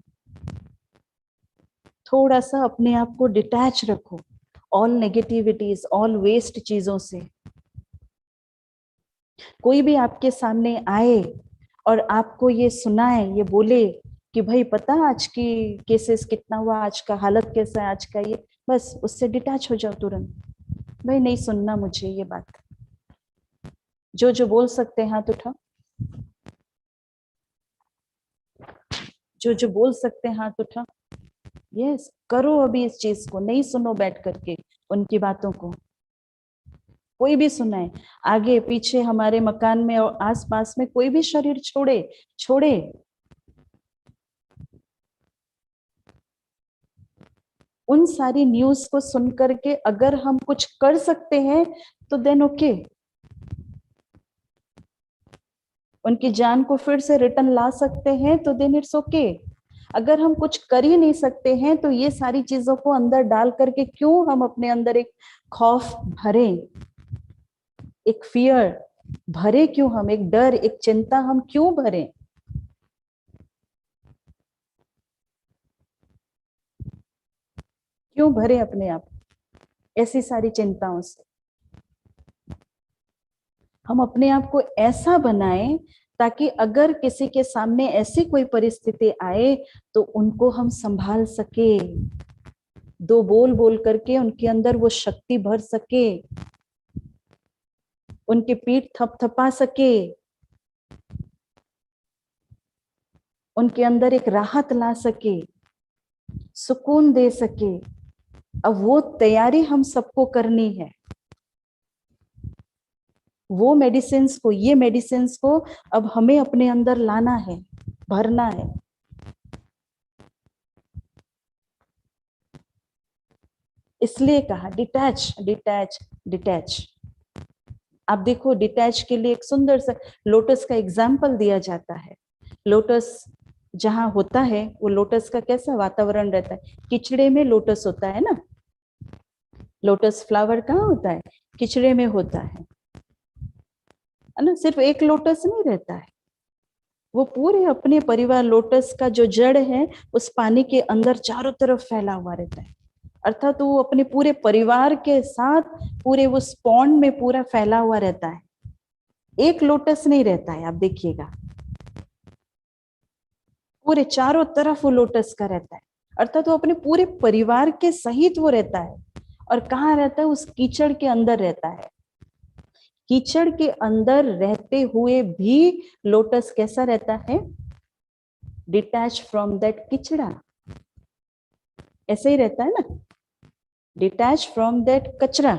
थोड़ा सा अपने आप को डिटैच रखो ऑल नेगेटिविटीज, ऑल वेस्ट चीजों से। कोई भी आपके सामने आए और आपको ये सुनाए, ये बोले कि भाई पता आज की केसेस कितना हुआ, आज का हालत कैसा है, आज का ये, बस उससे डिटैच हो जाओ तुरंत। भाई नहीं सुनना मुझे ये बात। जो जो बोल सकते हैं हाथ उठाओ, जो जो बोल सकते हैं हाथ उठाओ। यस, करो अभी इस चीज को, नहीं सुनो बैठ करके उनकी बातों को। कोई भी सुनाए, आगे पीछे हमारे मकान में और आसपास में कोई भी शरीर छोड़े, छोड़े। उन सारी न्यूज को सुन करके अगर हम कुछ कर सकते हैं तो देन ओके, उनकी जान को फिर से रिटर्न ला सकते हैं तो देन इट्स ओके। अगर हम कुछ कर ही नहीं सकते हैं तो ये सारी चीजों को अंदर डाल करके क्यों हम अपने अंदर एक खौफ भरे, एक फियर भरे, क्यों हम एक डर, एक चिंता हम क्यों भरे। क्यों भरे अपने आप ऐसी सारी चिंताओं से। हम अपने आप को ऐसा बनाएं ताकि अगर किसी के सामने ऐसी कोई परिस्थिति आए तो उनको हम संभाल सके, दो बोल बोल करके उनके अंदर वो शक्ति भर सके, उनकी पीठ थपथपा सके, उनके अंदर एक राहत ला सके, सुकून दे सके। अब वो तैयारी हम सबको करनी है। वो मेडिसिन्स को, ये मेडिसिन्स को अब हमें अपने अंदर लाना है, भरना है। इसलिए कहा डिटैच डिटैच डिटैच। आप देखो डिटैच के लिए एक सुंदर सा लोटस का एग्जाम्पल दिया जाता है। लोटस जहां होता है वो लोटस का कैसा वातावरण रहता है, कीचड़े में लोटस होता है ना। लोटस फ्लावर कहाँ होता है, कीचड़े में होता है ना। सिर्फ एक लोटस नहीं रहता है, वो पूरे अपने परिवार, लोटस का जो जड़ है उस पानी के अंदर चारों तरफ फैला हुआ रहता है। अर्थात वो अपने पूरे परिवार के साथ पूरे वो स्पॉन्ड में पूरा फैला हुआ रहता है। एक लोटस नहीं रहता है, आप देखिएगा पूरे चारों तरफ वो लोटस का रहता है। अर्थात वो अपने पूरे परिवार के सहित वो रहता है। और कहाँ रहता है, उस कीचड़ के अंदर रहता है। कीचड़ के अंदर रहते हुए भी लोटस कैसा रहता है, डिटैच फ्रॉम दैट कीचड़ा। ऐसे ही रहता है ना, डिटैच फ्रॉम दैट कचरा।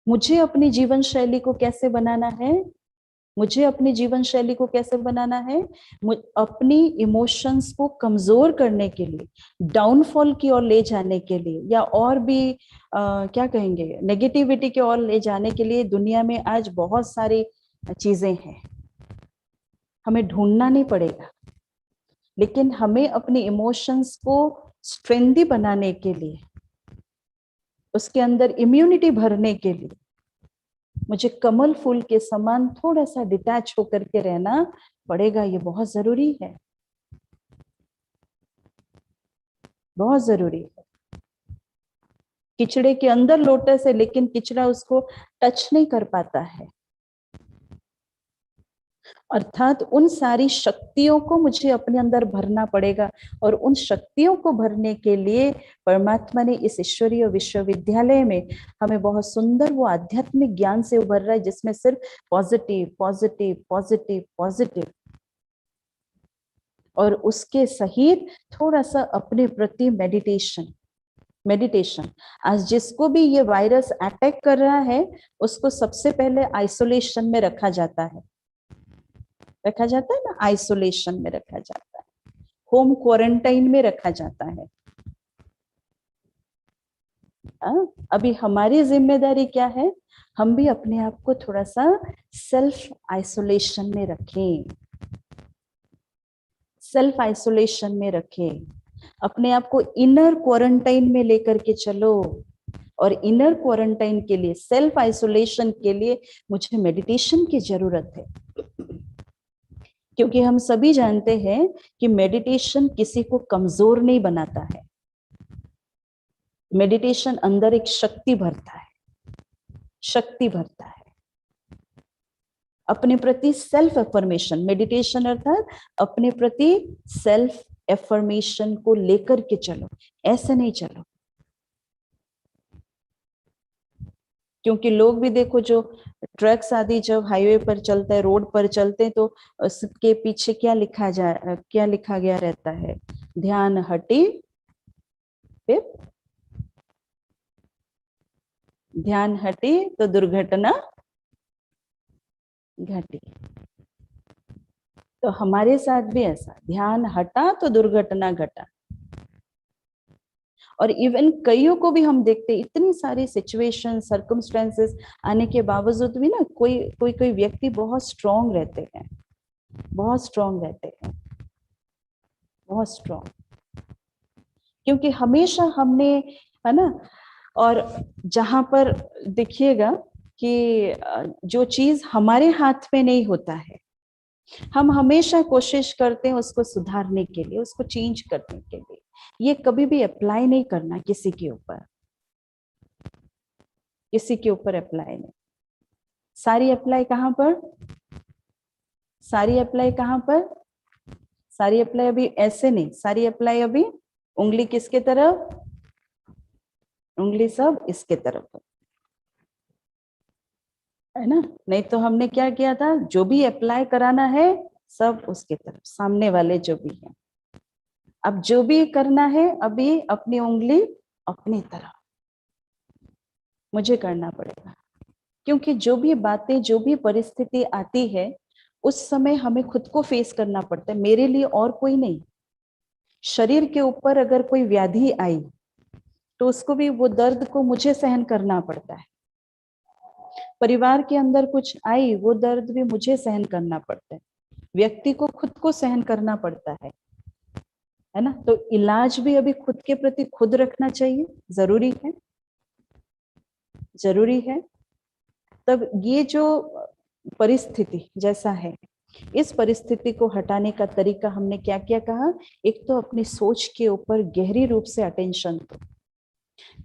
मुझे अपनी जीवन शैली को कैसे बनाना है, मुझे अपनी जीवन शैली को कैसे बनाना है, अपनी इमोशंस को कमजोर करने के लिए, डाउनफॉल की ओर ले जाने के लिए, या और भी क्या कहेंगे, नेगेटिविटी की ओर ले जाने के लिए दुनिया में आज बहुत सारी चीजें हैं। हमें ढूंढना नहीं पड़ेगा, लेकिन हमें अपने इमोशंस को स्ट्रेंथी बनाने के लिए, उसके अंदर इम्यूनिटी भरने के लिए मुझे कमल फूल के समान थोड़ा सा डिटैच होकर के रहना पड़ेगा। ये बहुत जरूरी है, बहुत जरूरी है। किचड़े के अंदर लोटस है, लेकिन किचड़ा उसको टच नहीं कर पाता है। अर्थात उन सारी शक्तियों को मुझे अपने अंदर भरना पड़ेगा, और उन शक्तियों को भरने के लिए परमात्मा ने इस ईश्वरीय विश्वविद्यालय में हमें बहुत सुंदर वो आध्यात्मिक ज्ञान से उभर रहा है, जिसमें सिर्फ पॉजिटिव पॉजिटिव पॉजिटिव पॉजिटिव, और उसके सहित थोड़ा सा अपने प्रति मेडिटेशन। मेडिटेशन आज जिसको भी ये वायरस अटैक कर रहा है, उसको सबसे पहले आइसोलेशन में रखा जाता है, रखा जाता है ना, आइसोलेशन में रखा जाता है, होम क्वारंटाइन में रखा जाता है। अभी हमारी जिम्मेदारी क्या है, हम भी अपने आप को थोड़ा सा सेल्फ आइसोलेशन में रखें, सेल्फ आइसोलेशन में रखें, अपने आप को इनर क्वारंटाइन में लेकर के चलो। और इनर क्वारंटाइन के लिए, सेल्फ आइसोलेशन के लिए मुझे मेडिटेशन की जरूरत है, क्योंकि हम सभी जानते हैं कि मेडिटेशन किसी को कमजोर नहीं बनाता है। मेडिटेशन अंदर एक शक्ति भरता है, शक्ति भरता है। अपने प्रति सेल्फ एफर्मेशन, मेडिटेशन अर्थात अपने प्रति सेल्फ एफर्मेशन को लेकर के चलो, ऐसे नहीं चलो। क्योंकि लोग भी देखो, जो ट्रक्स आदि जब हाईवे पर चलते हैं, रोड पर चलते हैं, तो उसके पीछे क्या लिखा गया रहता है, ध्यान हटी फिर ध्यान हटी तो दुर्घटना घटी। तो हमारे साथ भी ऐसा, ध्यान हटा तो दुर्घटना घटा। और इवन कईयों को भी हम देखते, इतनी सारी सिचुएशन सर्कमस्टेंसेस आने के बावजूद भी ना, कोई व्यक्ति बहुत स्ट्रांग रहते हैं, बहुत स्ट्रांग रहते हैं, बहुत स्ट्रांग, क्योंकि हमेशा हमने, है ना। और जहां पर देखिएगा कि जो चीज हमारे हाथ में नहीं होता है, हम हमेशा कोशिश करते हैं उसको सुधारने के लिए, उसको चेंज करने के लिए। ये कभी भी अप्लाई नहीं करना किसी के ऊपर, किसी के ऊपर अप्लाई नहीं। सारी अप्लाई कहाँ पर, सारी अप्लाई कहाँ पर, सारी अप्लाई अभी ऐसे नहीं, सारी अप्लाई अभी उंगली किसके तरफ, उंगली सब इसके तरफ, है ना। नहीं तो हमने क्या किया था, जो भी अप्लाई कराना है सब उसके तरफ, सामने वाले जो भी है। अब जो भी करना है, अभी अपनी उंगली अपनी तरफ मुझे करना पड़ेगा, क्योंकि जो भी बातें, जो भी परिस्थिति आती है, उस समय हमें खुद को फेस करना पड़ता है, मेरे लिए और कोई नहीं। शरीर के ऊपर अगर कोई व्याधि आई तो उसको भी, वो दर्द को मुझे सहन करना पड़ता है। परिवार के अंदर कुछ आई, वो दर्द भी मुझे सहन करना पड़ता है, व्यक्ति को खुद को सहन करना पड़ता है ना। तो इलाज भी अभी खुद के प्रति खुद रखना चाहिए, जरूरी है, जरूरी है। तब ये जो परिस्थिति जैसा है, इस परिस्थिति को हटाने का तरीका हमने क्या क्या कहा, एक तो अपनी सोच के ऊपर गहरी रूप से अटेंशन दो।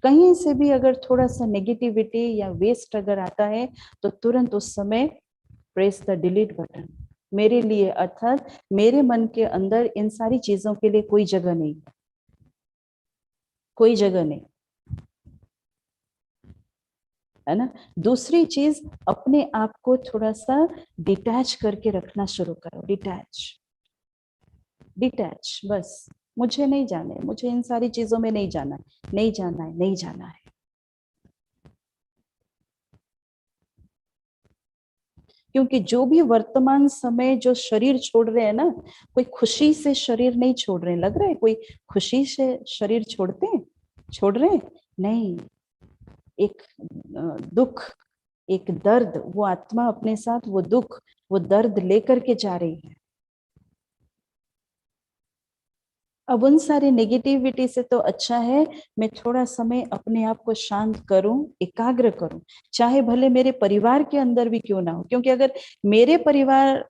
कहीं से भी अगर थोड़ा सा नेगेटिविटी या वेस्ट अगर आता है, तो तुरंत उस समय प्रेस द डिलीट बटन। मेरे लिए, अर्थात मेरे मन के अंदर इन सारी चीजों के लिए कोई जगह नहीं, कोई जगह नहीं, है ना। दूसरी चीज, अपने आप को थोड़ा सा डिटैच करके रखना शुरू करो, डिटैच, डिटैच। बस मुझे नहीं जाना है, मुझे इन सारी चीजों में नहीं जाना है, नहीं जाना है, नहीं जाना है। क्योंकि जो भी वर्तमान समय जो शरीर छोड़ रहे हैं ना, कोई खुशी से शरीर नहीं छोड़ रहे हैं। लग रहा है कोई खुशी से शरीर छोड़ते हैं, छोड़ रहे हैं? नहीं, एक दुख, एक दर्द, वो आत्मा अपने साथ वो दुख, वो दर्द लेकर के जा रही है। अब उन सारी नेगेटिविटी से तो अच्छा है मैं थोड़ा समय अपने आप को शांत करूं, एकाग्र करूं, चाहे भले मेरे परिवार के अंदर भी क्यों ना हो। क्योंकि अगर मेरे परिवार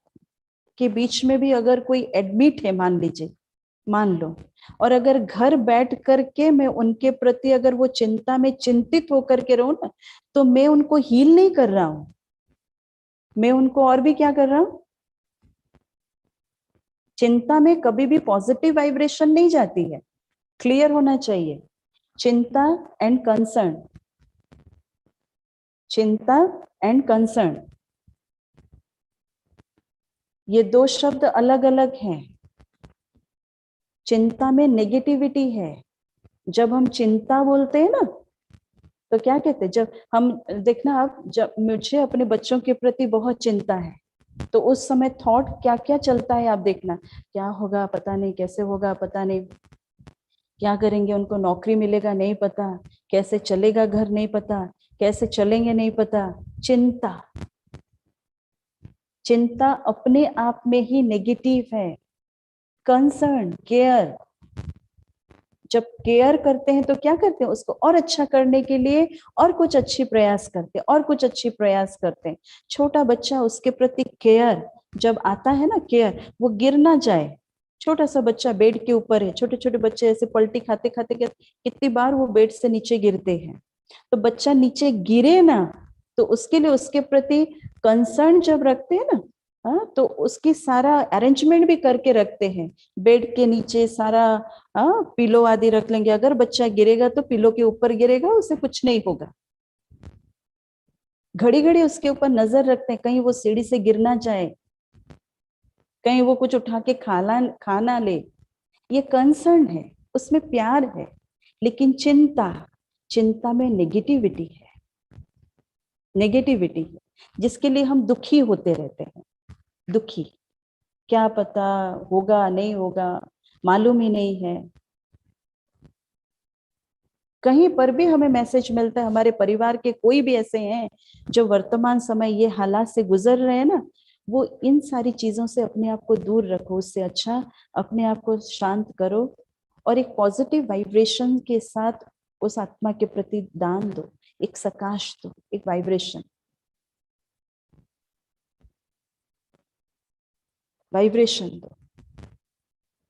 के बीच में भी अगर कोई एडमिट है, मान लीजिए, मान लो, और अगर घर बैठ करके मैं उनके प्रति अगर वो चिंता में चिंतित होकर के रहूं ना, तो मैं उनको हील नहीं कर रहा हूं, मैं उनको और भी क्या कर रहा हूं, चिंता में कभी भी पॉजिटिव वाइब्रेशन नहीं जाती है। क्लियर होना चाहिए। चिंता एंड कंसर्न, चिंता एंड कंसर्न, ये दो शब्द अलग अलग हैं। चिंता में नेगेटिविटी है। जब हम चिंता बोलते हैं ना, तो क्या कहते हैं, जब हम, देखना आप, जब मुझे अपने बच्चों के प्रति बहुत चिंता है, तो उस समय थॉट क्या क्या चलता है आप देखना, क्या होगा पता नहीं, कैसे होगा पता नहीं, क्या करेंगे, उनको नौकरी मिलेगा नहीं पता, कैसे चलेगा घर नहीं पता, कैसे चलेंगे नहीं पता। चिंता, चिंता अपने आप में ही नेगेटिव है। कंसर्न, केयर, जब केयर करते हैं तो क्या करते हैं, उसको और अच्छा करने के लिए और कुछ अच्छी प्रयास करते हैं, और कुछ अच्छी प्रयास करते हैं। छोटा बच्चा, उसके प्रति केयर जब आता है ना, केयर, वो गिर ना जाए। छोटा सा बच्चा बेड के ऊपर है, छोटे छोटे बच्चे ऐसे पलटी खाते खाते कितनी बार वो बेड से नीचे गिरते हैं, तो बच्चा नीचे गिरे ना, तो उसके लिए उसके प्रति कंसर्न जब रखते हैं ना, हाँ, तो उसकी सारा अरेंजमेंट भी करके रखते हैं। बेड के नीचे सारा, हाँ, पिलो आदि रख लेंगे, अगर बच्चा गिरेगा तो पिलो के ऊपर गिरेगा, उसे कुछ नहीं होगा। घड़ी घड़ी उसके ऊपर नजर रखते हैं, कहीं वो सीढ़ी से गिर ना जाए, कहीं वो कुछ उठा के खा ना ले। ये कंसर्न है, उसमें प्यार है। लेकिन चिंता, चिंता में नेगेटिविटी है, नेगेटिविटी है, जिसके लिए हम दुखी होते रहते हैं। दुखी, क्या पता होगा नहीं होगा, मालूम ही नहीं है। कहीं पर भी हमें मैसेज मिलता है, हमारे परिवार के कोई भी ऐसे हैं जो वर्तमान समय ये हालात से गुजर रहे हैं ना, वो इन सारी चीजों से अपने आप को दूर रखो। उससे अच्छा अपने आप को शांत करो और एक पॉजिटिव वाइब्रेशन के साथ उस आत्मा के प्रति दान दो, एक सकाश दो, एक वाइब्रेशन, वाइब्रेशन दो।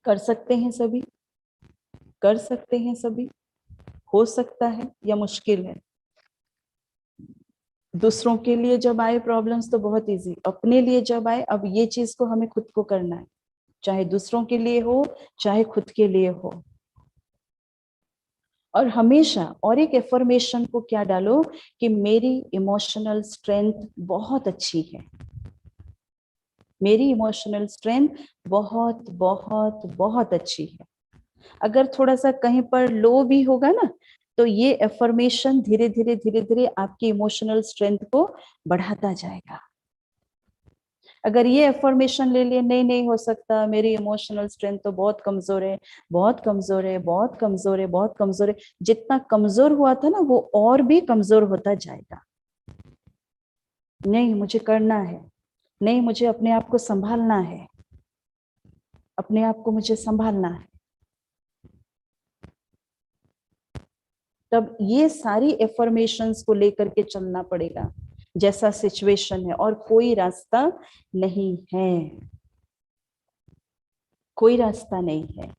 कर सकते हैं सभी, कर सकते हैं सभी, हो सकता है या मुश्किल है। दूसरों के लिए जब आए प्रॉब्लम्स तो बहुत इजी, अपने लिए जब आए, अब ये चीज को हमें खुद को करना है, चाहे दूसरों के लिए हो चाहे खुद के लिए हो। और हमेशा और एक एफर्मेशन को क्या डालो कि मेरी इमोशनल स्ट्रेंथ बहुत अच्छी है, मेरी इमोशनल स्ट्रेंथ बहुत बहुत बहुत अच्छी है। अगर थोड़ा सा कहीं पर लो भी होगा ना, तो ये एफर्मेशन धीरे धीरे धीरे धीरे आपकी इमोशनल स्ट्रेंथ को बढ़ाता जाएगा। अगर ये एफर्मेशन ले लिए, नहीं नहीं हो सकता, मेरी इमोशनल स्ट्रेंथ तो बहुत कमजोर है, बहुत कमजोर है, बहुत कमजोर है, बहुत कमजोर है, जितना कमजोर हुआ था ना वो और भी कमजोर होता जाएगा। नहीं, मुझे करना है, नहीं, मुझे अपने आप को संभालना है, अपने आप को मुझे संभालना है। तब ये सारी एफर्मेशंस को लेकर के चलना पड़ेगा, जैसा सिचुएशन है, और कोई रास्ता नहीं है, कोई रास्ता नहीं है।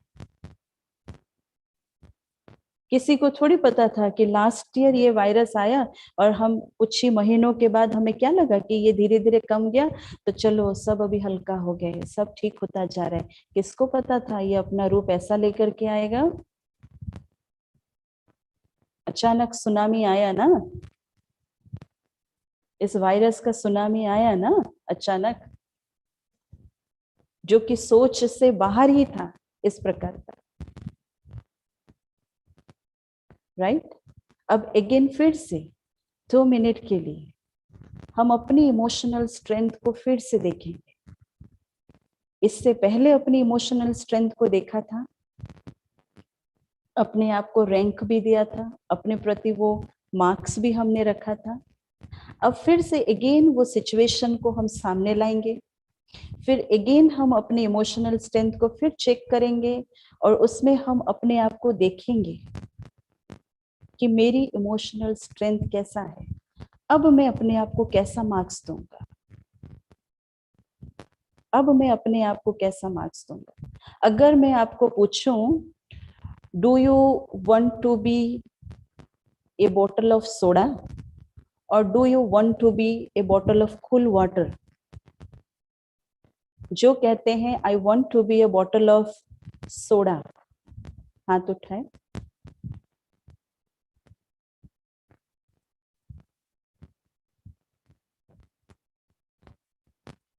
किसी को थोड़ी पता था कि लास्ट ईयर ये वायरस आया और हम कुछ ही महीनों के बाद हमें क्या लगा कि ये धीरे धीरे कम गया, तो चलो सब अभी हल्का हो गए, सब ठीक होता जा रहा है। किसको पता था ये अपना रूप ऐसा लेकर के आएगा। अचानक सुनामी आया ना, इस वायरस का सुनामी आया ना अचानक, जो कि सोच से बाहर ही था इस प्रकार का, राइट। अब अगेन फिर से 2 मिनट के लिए हम अपनी इमोशनल स्ट्रेंथ को फिर से देखेंगे। इससे पहले अपनी इमोशनल स्ट्रेंथ को देखा था, अपने आप को रैंक भी दिया था, अपने प्रति वो मार्क्स भी हमने रखा था। अब फिर से अगेन वो सिचुएशन को हम सामने लाएंगे, फिर अगेन हम अपने इमोशनल स्ट्रेंथ को फिर चेक करेंगे और उसमें हम अपने आप को देखेंगे कि मेरी इमोशनल स्ट्रेंथ कैसा है। अब मैं अपने आप को कैसा मार्क्स दूंगा, अब मैं अपने आप को कैसा मार्क्स दूंगा। अगर मैं आपको पूछूं, do you want to be a bottle of soda और do you want to be a bottle of cool water? जो कहते हैं I want to be a bottle of soda, हाथ उठाए।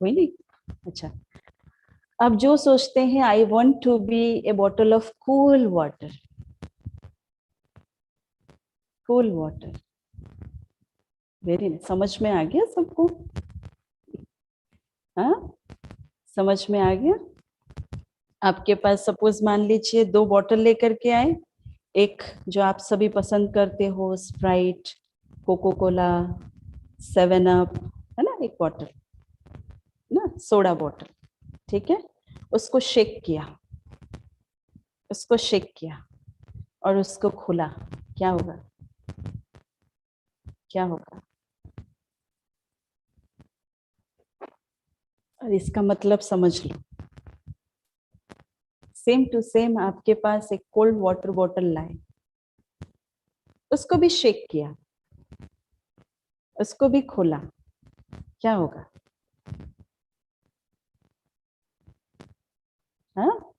हुई नहीं? अच्छा, अब जो सोचते हैं I want to be a bottle of cool water, cool water, very nice. समझ में आ गया सबको? हाँ, समझ में आ गया? आपके पास सपोज मान लीजिए 2 बॉटल लेकर के आए, एक जो आप सभी पसंद करते हो, स्प्राइट, कोको कोला, 7 अप, है ना, एक बॉटल ना, सोडा बॉटल, ठीक है। उसको शेक किया, उसको शेक किया और उसको खुला, क्या होगा? क्या होगा? और इसका मतलब समझ लो, सेम टू सेम आपके पास एक कोल्ड वाटर बॉटल लाए, उसको भी शेक किया, उसको भी खोला, क्या होगा? हाँ,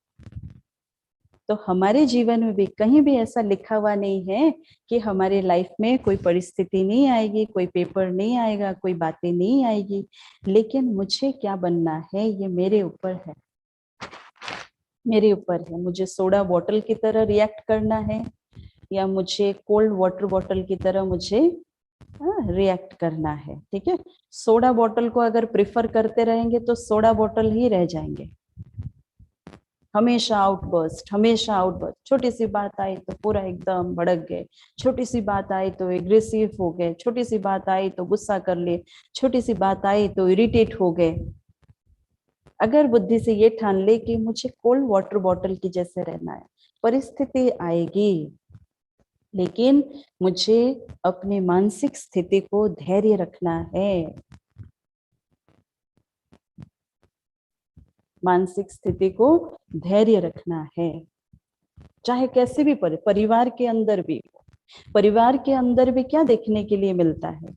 तो हमारे जीवन में भी कहीं भी ऐसा लिखा हुआ नहीं है कि हमारे लाइफ में कोई परिस्थिति नहीं आएगी, कोई पेपर नहीं आएगा, कोई बातें नहीं आएगी, लेकिन मुझे क्या बनना है ये मेरे ऊपर है, मेरे ऊपर है। मुझे सोडा बॉटल की तरह रिएक्ट करना है या मुझे कोल्ड वाटर बॉटल की तरह मुझे रिएक्ट करना है, ठीक है। सोडा बॉटल को अगर प्रिफर करते रहेंगे तो सोडा बॉटल ही रह जाएंगे, हमेशा आउटबर्स्ट, हमेशा आउटबर्स्ट। छोटी सी बात आई तो पूरा एकदम भड़क गए, छोटी सी बात आई तो एग्रेसिव हो गए, छोटी सी बात आई तो गुस्सा कर लिए, छोटी सी बात आई तो इरिटेट हो गए। अगर बुद्धि से ये ठान ले कि मुझे कोल्ड वाटर बॉटल की जैसे रहना है, परिस्थिति आएगी, लेकिन मुझे अपनी मानसिक स्थिति को धैर्य रखना है, मानसिक स्थिति को धैर्य रखना है, चाहे कैसे भी परिवार के अंदर भी। परिवार के अंदर भी क्या देखने के लिए मिलता है?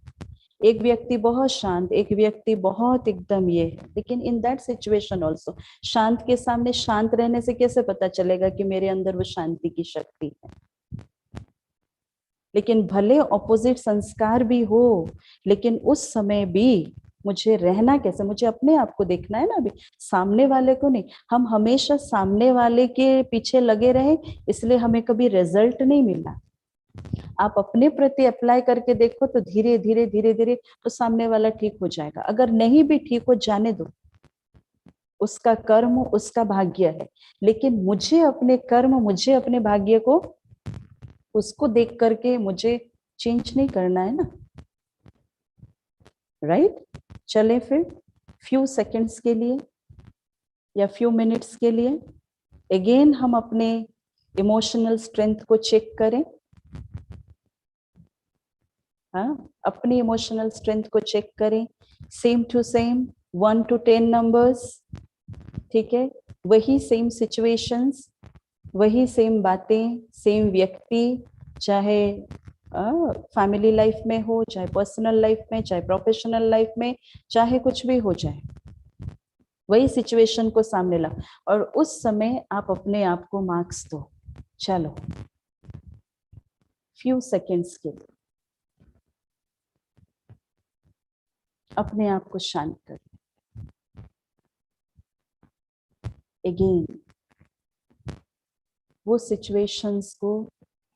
एक व्यक्ति बहुत शांत, एक व्यक्ति बहुत एकदम ये है, लेकिन इन दैट सिचुएशन ऑल्सो शांत के सामने शांत रहने से कैसे पता चलेगा कि मेरे अंदर वो शांति की शक्ति है? लेकिन भले ऑपोजिट संस्कार भी हो, लेकिन उस समय भी मुझे रहना कैसे, मुझे अपने आप को देखना है ना, अभी सामने वाले को नहीं। हम हमेशा सामने वाले के पीछे लगे रहे, इसलिए हमें कभी रिजल्ट नहीं मिला। आप अपने प्रति अप्लाई करके देखो तो धीरे धीरे धीरे धीरे तो सामने वाला ठीक हो जाएगा। अगर नहीं भी ठीक हो, जाने दो, उसका कर्म उसका भाग्य है, लेकिन मुझे अपने कर्म, मुझे अपने भाग्य को उसको देख करके मुझे चेंज नहीं करना है ना, राइट? चले फिर फ्यू सेकंड्स के लिए या फ्यू मिनट्स के लिए अगेन हम अपने इमोशनल स्ट्रेंथ को चेक करें। हाँ, अपनी इमोशनल स्ट्रेंथ को चेक करें, same to same 1 to 10 numbers, ठीक है। वही सेम सिचुएशंस, वही सेम बातें, सेम व्यक्ति, चाहे फैमिली लाइफ में हो, चाहे पर्सनल लाइफ में, चाहे प्रोफेशनल लाइफ में, चाहे कुछ भी हो जाए, वही सिचुएशन को सामने ला और उस समय आप अपने आप को मार्क्स दो। चलो फ्यू सेकेंड्स के लिए अपने आप को शांत कर। अगेन वो सिचुएशंस को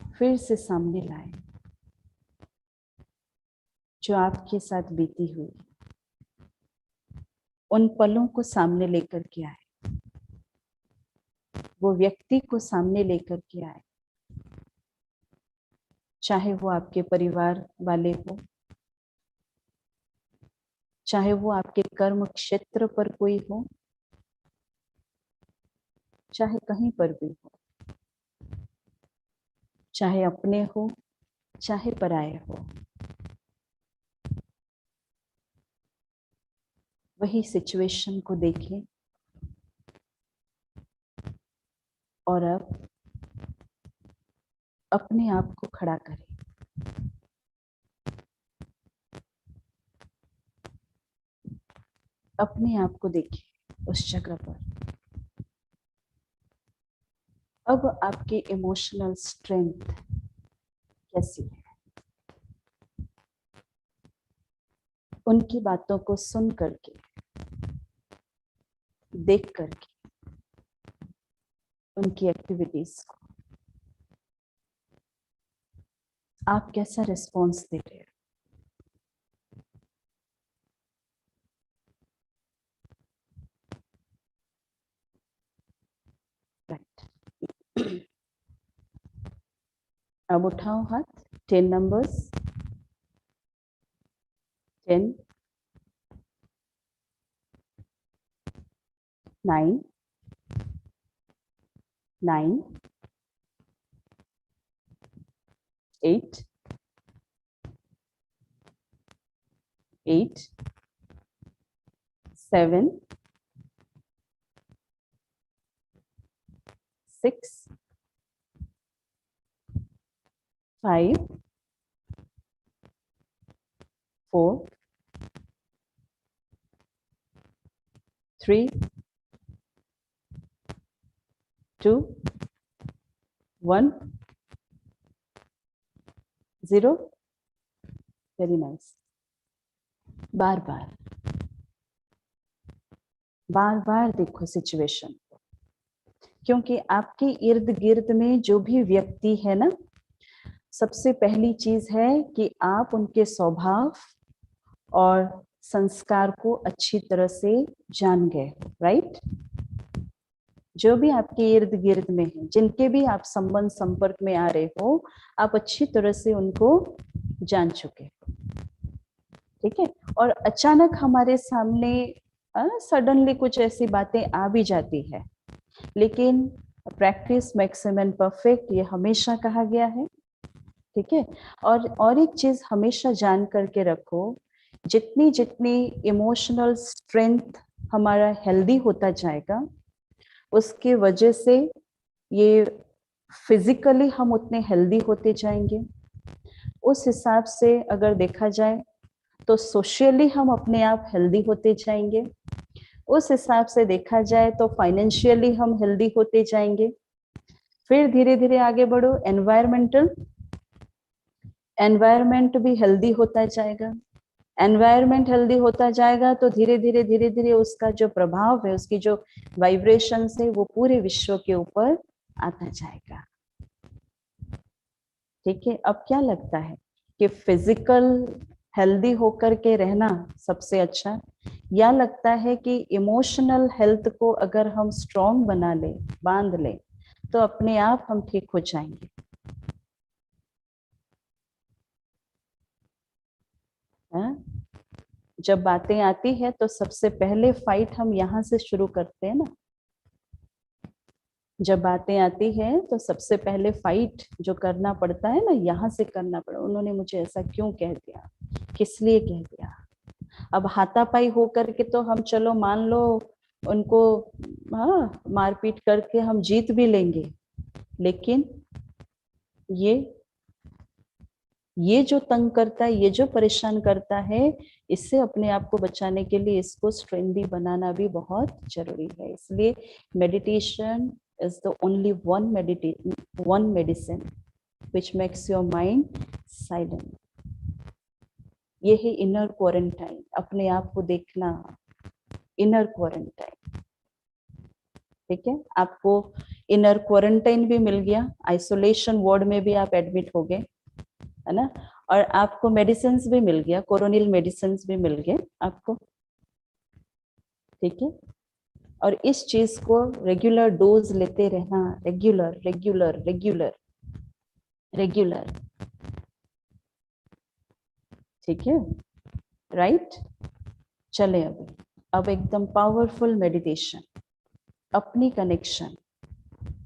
फिर से सामने लाए, जो आपके साथ बीती हुई, उन पलों को सामने लेकर के आए, वो व्यक्ति को सामने लेकर के आए, चाहे वो आपके परिवार वाले हो, चाहे वो आपके कर्म क्षेत्र पर कोई हो, चाहे कहीं पर भी हो, चाहे अपने हो चाहे पराये हो, वही सिचुएशन को देखें और अब अपने आप को खड़ा करें। अपने आप को देखें उस जगह पर। अब आपकी इमोशनल स्ट्रेंथ कैसी है? उनकी बातों को सुन करके, देख करके, उनकी एक्टिविटीज को आप कैसा रिस्पॉन्स दे रहे हो? राइट। अब उठाओ हाथ, 10 नंबर्स, 10, 9, 9, 8, 8, 7, 6, 5, 4, 3, 2, 1, 0। Very nice. बार बार देखो सिचुएशन को, क्योंकि आपके इर्द गिर्द में जो भी व्यक्ति है ना, सबसे पहली चीज है कि आप उनके स्वभाव और संस्कार को अच्छी तरह से जान गए हो। राइट। जो भी आपके इर्द गिर्द में है, जिनके भी आप संबंध संपर्क में आ रहे हो, आप अच्छी तरह से उनको जान चुके हो। ठीक है। और अचानक हमारे सामने सडनली कुछ ऐसी बातें आ भी जाती है, लेकिन practice makes a man perfect, ये हमेशा कहा गया है। ठीक है। और एक चीज हमेशा जान करके रखो, जितनी जितनी इमोशनल स्ट्रेंथ हमारा हेल्दी होता जाएगा, उसके वजह से ये फिजिकली हम उतने हेल्दी होते जाएंगे। उस हिसाब से अगर देखा जाए तो सोशली हम अपने आप हेल्दी होते जाएंगे। उस हिसाब से देखा जाए तो फाइनेंशियली हम हेल्दी होते जाएंगे। फिर धीरे धीरे आगे बढ़ो, एनवायरमेंट भी हेल्दी होता जाएगा। एनवायरमेंट हेल्दी होता जाएगा तो धीरे धीरे उसका जो प्रभाव है, उसकी जो वाइब्रेशन है, वो पूरे विश्व के ऊपर आता जाएगा। ठीक है। अब क्या लगता है कि फिजिकल हेल्दी होकर के रहना सबसे अच्छा, या लगता है कि इमोशनल हेल्थ को अगर हम स्ट्रॉन्ग बना ले, बांध ले, तो अपने आप हम ठीक हो जाएंगे? जब बातें आती है तो सबसे पहले फाइट हम यहाँ से शुरू करते हैं ना। जब बातें आती है तो सबसे पहले फाइट जो करना पड़ता है ना, यहाँ से करना पड़ा। उन्होंने मुझे ऐसा क्यों कह दिया, किस लिए कह दिया। अब हाथापाई हो करके तो हम चलो मान लो उनको मारपीट करके हम जीत भी लेंगे, लेकिन ये जो तंग करता है, ये जो परेशान करता है, इससे अपने आप को बचाने के लिए इसको स्ट्रेंथी बनाना भी बहुत जरूरी है। इसलिए meditation is the only one medicine which makes your mind silent. ये है इनर क्वारंटाइन, अपने आप को देखना, इनर क्वारंटाइन। ठीक है। आपको इनर क्वारंटाइन भी मिल गया, आइसोलेशन वार्ड में भी आप एडमिट हो गए, है ना। और आपको मेडिसिन भी मिल गया, कोरोनिल मेडिसिन भी मिल गए आपको, ठीक है। और इस चीज को रेगुलर डोज लेते रहना, रेगुलर रेगुलर रेगुलर रेगुलर, ठीक है, राइट। चले अब एकदम पावरफुल मेडिटेशन, अपनी कनेक्शन,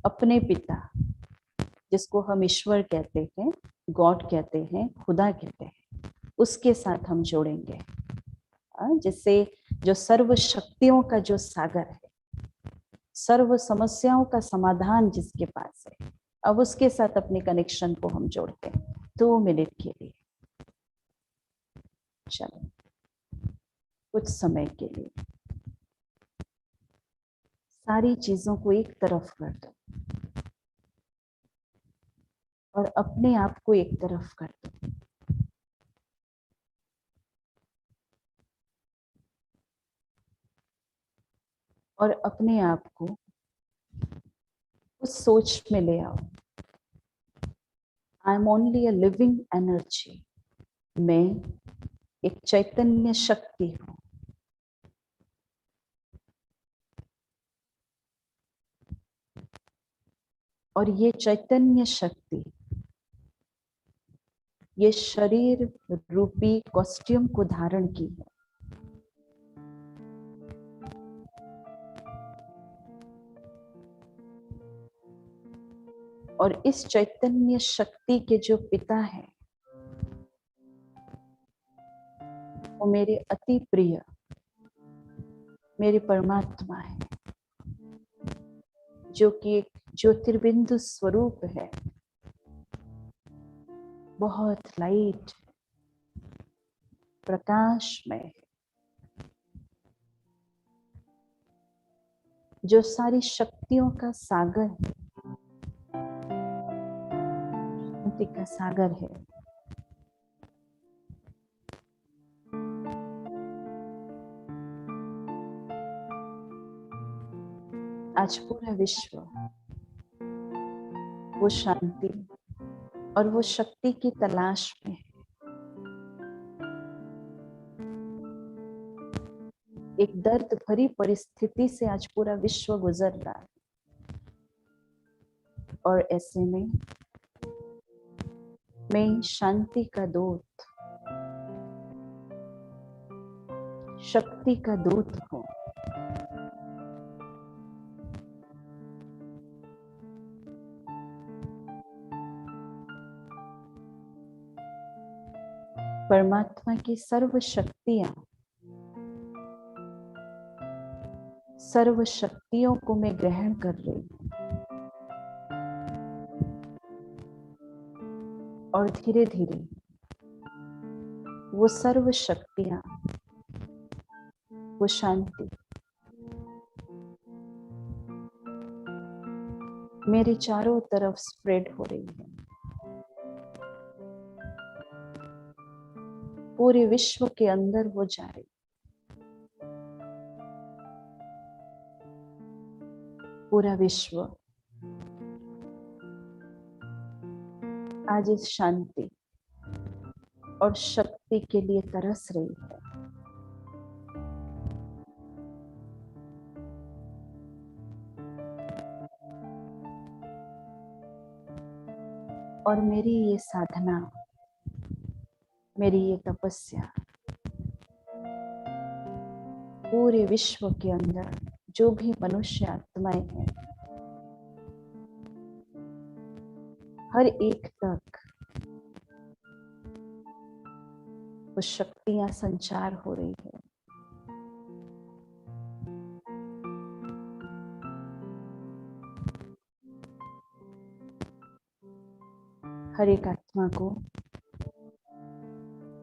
अपने पिता जिसको हम ईश्वर कहते हैं, गॉड कहते हैं, खुदा कहते हैं, उसके साथ हम जोड़ेंगे, जिससे जो सर्व शक्तियों का जो सागर है, सर्व समस्याओं का समाधान जिसके पास है, अब उसके साथ अपने कनेक्शन को हम जोड़ते हैं 2 मिनट के लिए। चलो कुछ समय के लिए सारी चीजों को एक तरफ कर दो और अपने आप को एक तरफ कर दो। और अपने आप को उस सोच में ले आओ, I am only a living energy, मैं एक चैतन्य शक्ति हूं। और ये चैतन्य शक्ति ये शरीर रूपी कॉस्ट्यूम को धारण की है। और इस चैतन्य शक्ति के जो पिता है वो मेरे अति प्रिय, मेरे परमात्मा है, जो कि एक ज्योतिर्बिंदु स्वरूप है, बहुत लाइट प्रकाशमय है, जो सारी शक्तियों का सागर है, शांति का सागर है। आज पूरा विश्व वो शांति और वो शक्ति की तलाश में है। एक दर्द भरी परिस्थिति से आज पूरा विश्व गुजर रहा है, और ऐसे में मैं शांति का दूत, शक्ति का दूत हूं। परमात्मा की सर्व शक्तियों को मैं ग्रहण कर रही हूं, और धीरे धीरे वो सर्व शक्तियां, वो शांति मेरे चारों तरफ स्प्रेड हो रही है। पूरे विश्व के अंदर वो जा रही, पूरा विश्व आज इस शांति और शक्ति के लिए तरस रही है। और मेरी ये साधना, मेरी ये तपस्या पूरे विश्व के अंदर जो भी मनुष्य आत्माएं हैं, हर एक तक वो शक्तियां संचार हो रही है। हर एक आत्मा को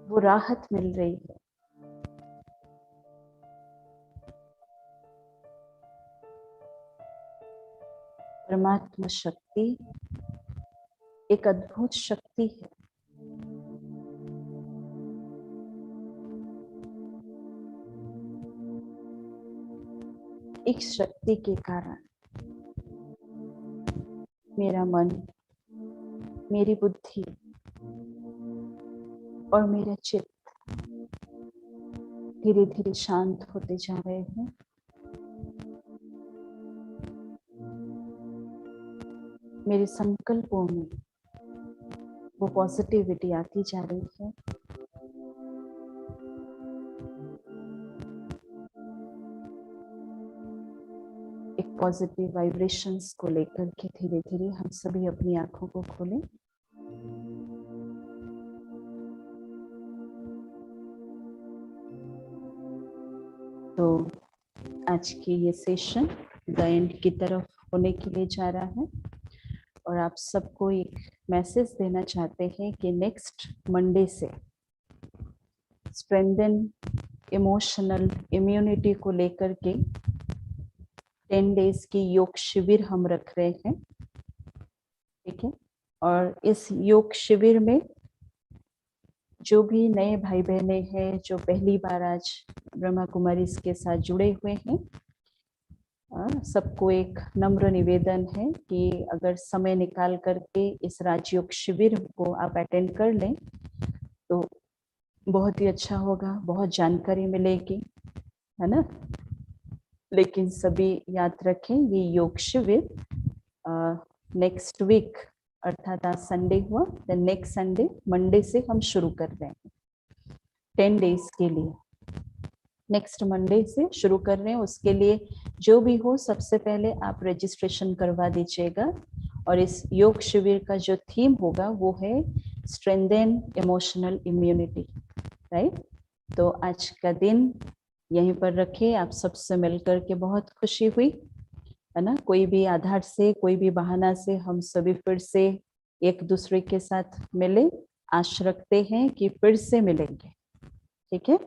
वो राहत मिल रही है। परमात्मा शक्ति एक अद्भुत शक्ति है। इस शक्ति के कारण मेरा मन, मेरी बुद्धि और मेरा चित्त धीरे धीरे शांत होते जा रहे हैं। मेरे संकल्पों में वो पॉजिटिविटी आती जा रही है। एक पॉजिटिव वाइब्रेशंस को लेकर के धीरे धीरे हम सभी अपनी आंखों को खोलें। तो आज की ये सेशन द एंड की तरफ होने के लिए जा रहा है और आप सबको एक मैसेज देना चाहते हैं कि नेक्स्ट मंडे से स्ट्रेंथन इमोशनल इम्यूनिटी को लेकर के 10 डेज की योग शिविर हम रख रहे हैं, ठीक है। और इस योग शिविर में जो भी नए भाई बहने हैं, जो पहली बार आज ब्रह्मा कुमारी इसके साथ जुड़े हुए हैं, सबको एक नम्र निवेदन है कि अगर समय निकाल करके इस राजयोग शिविर को आप अटेंड कर लें तो बहुत ही अच्छा होगा, बहुत जानकारी मिलेगी, है ना। लेकिन सभी याद रखें ये योग शिविर नेक्स्ट वीक अर्थात आज संडे हुआ, देन नेक्स्ट संडे मंडे से हम शुरू कर रहे हैं 10 डेज के लिए। नेक्स्ट मंडे से शुरू कर रहे हैं, उसके लिए जो भी हो सबसे पहले आप रजिस्ट्रेशन करवा दीजिएगा। और इस योग शिविर का जो थीम होगा वो है स्ट्रेंथन इमोशनल इम्यूनिटी, राइट। तो आज का दिन यहीं पर रखे। आप सबसे मिलकर के बहुत खुशी हुई, है ना। कोई भी आधार से, कोई भी बहाना से हम सभी फिर से एक दूसरे के साथ मिले। आशा रखते हैं कि फिर से मिलेंगे, ठीक है।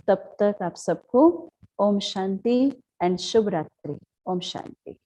तब तक आप सबको ओम शांति एंड शुभ रात्रि। ओम शांति।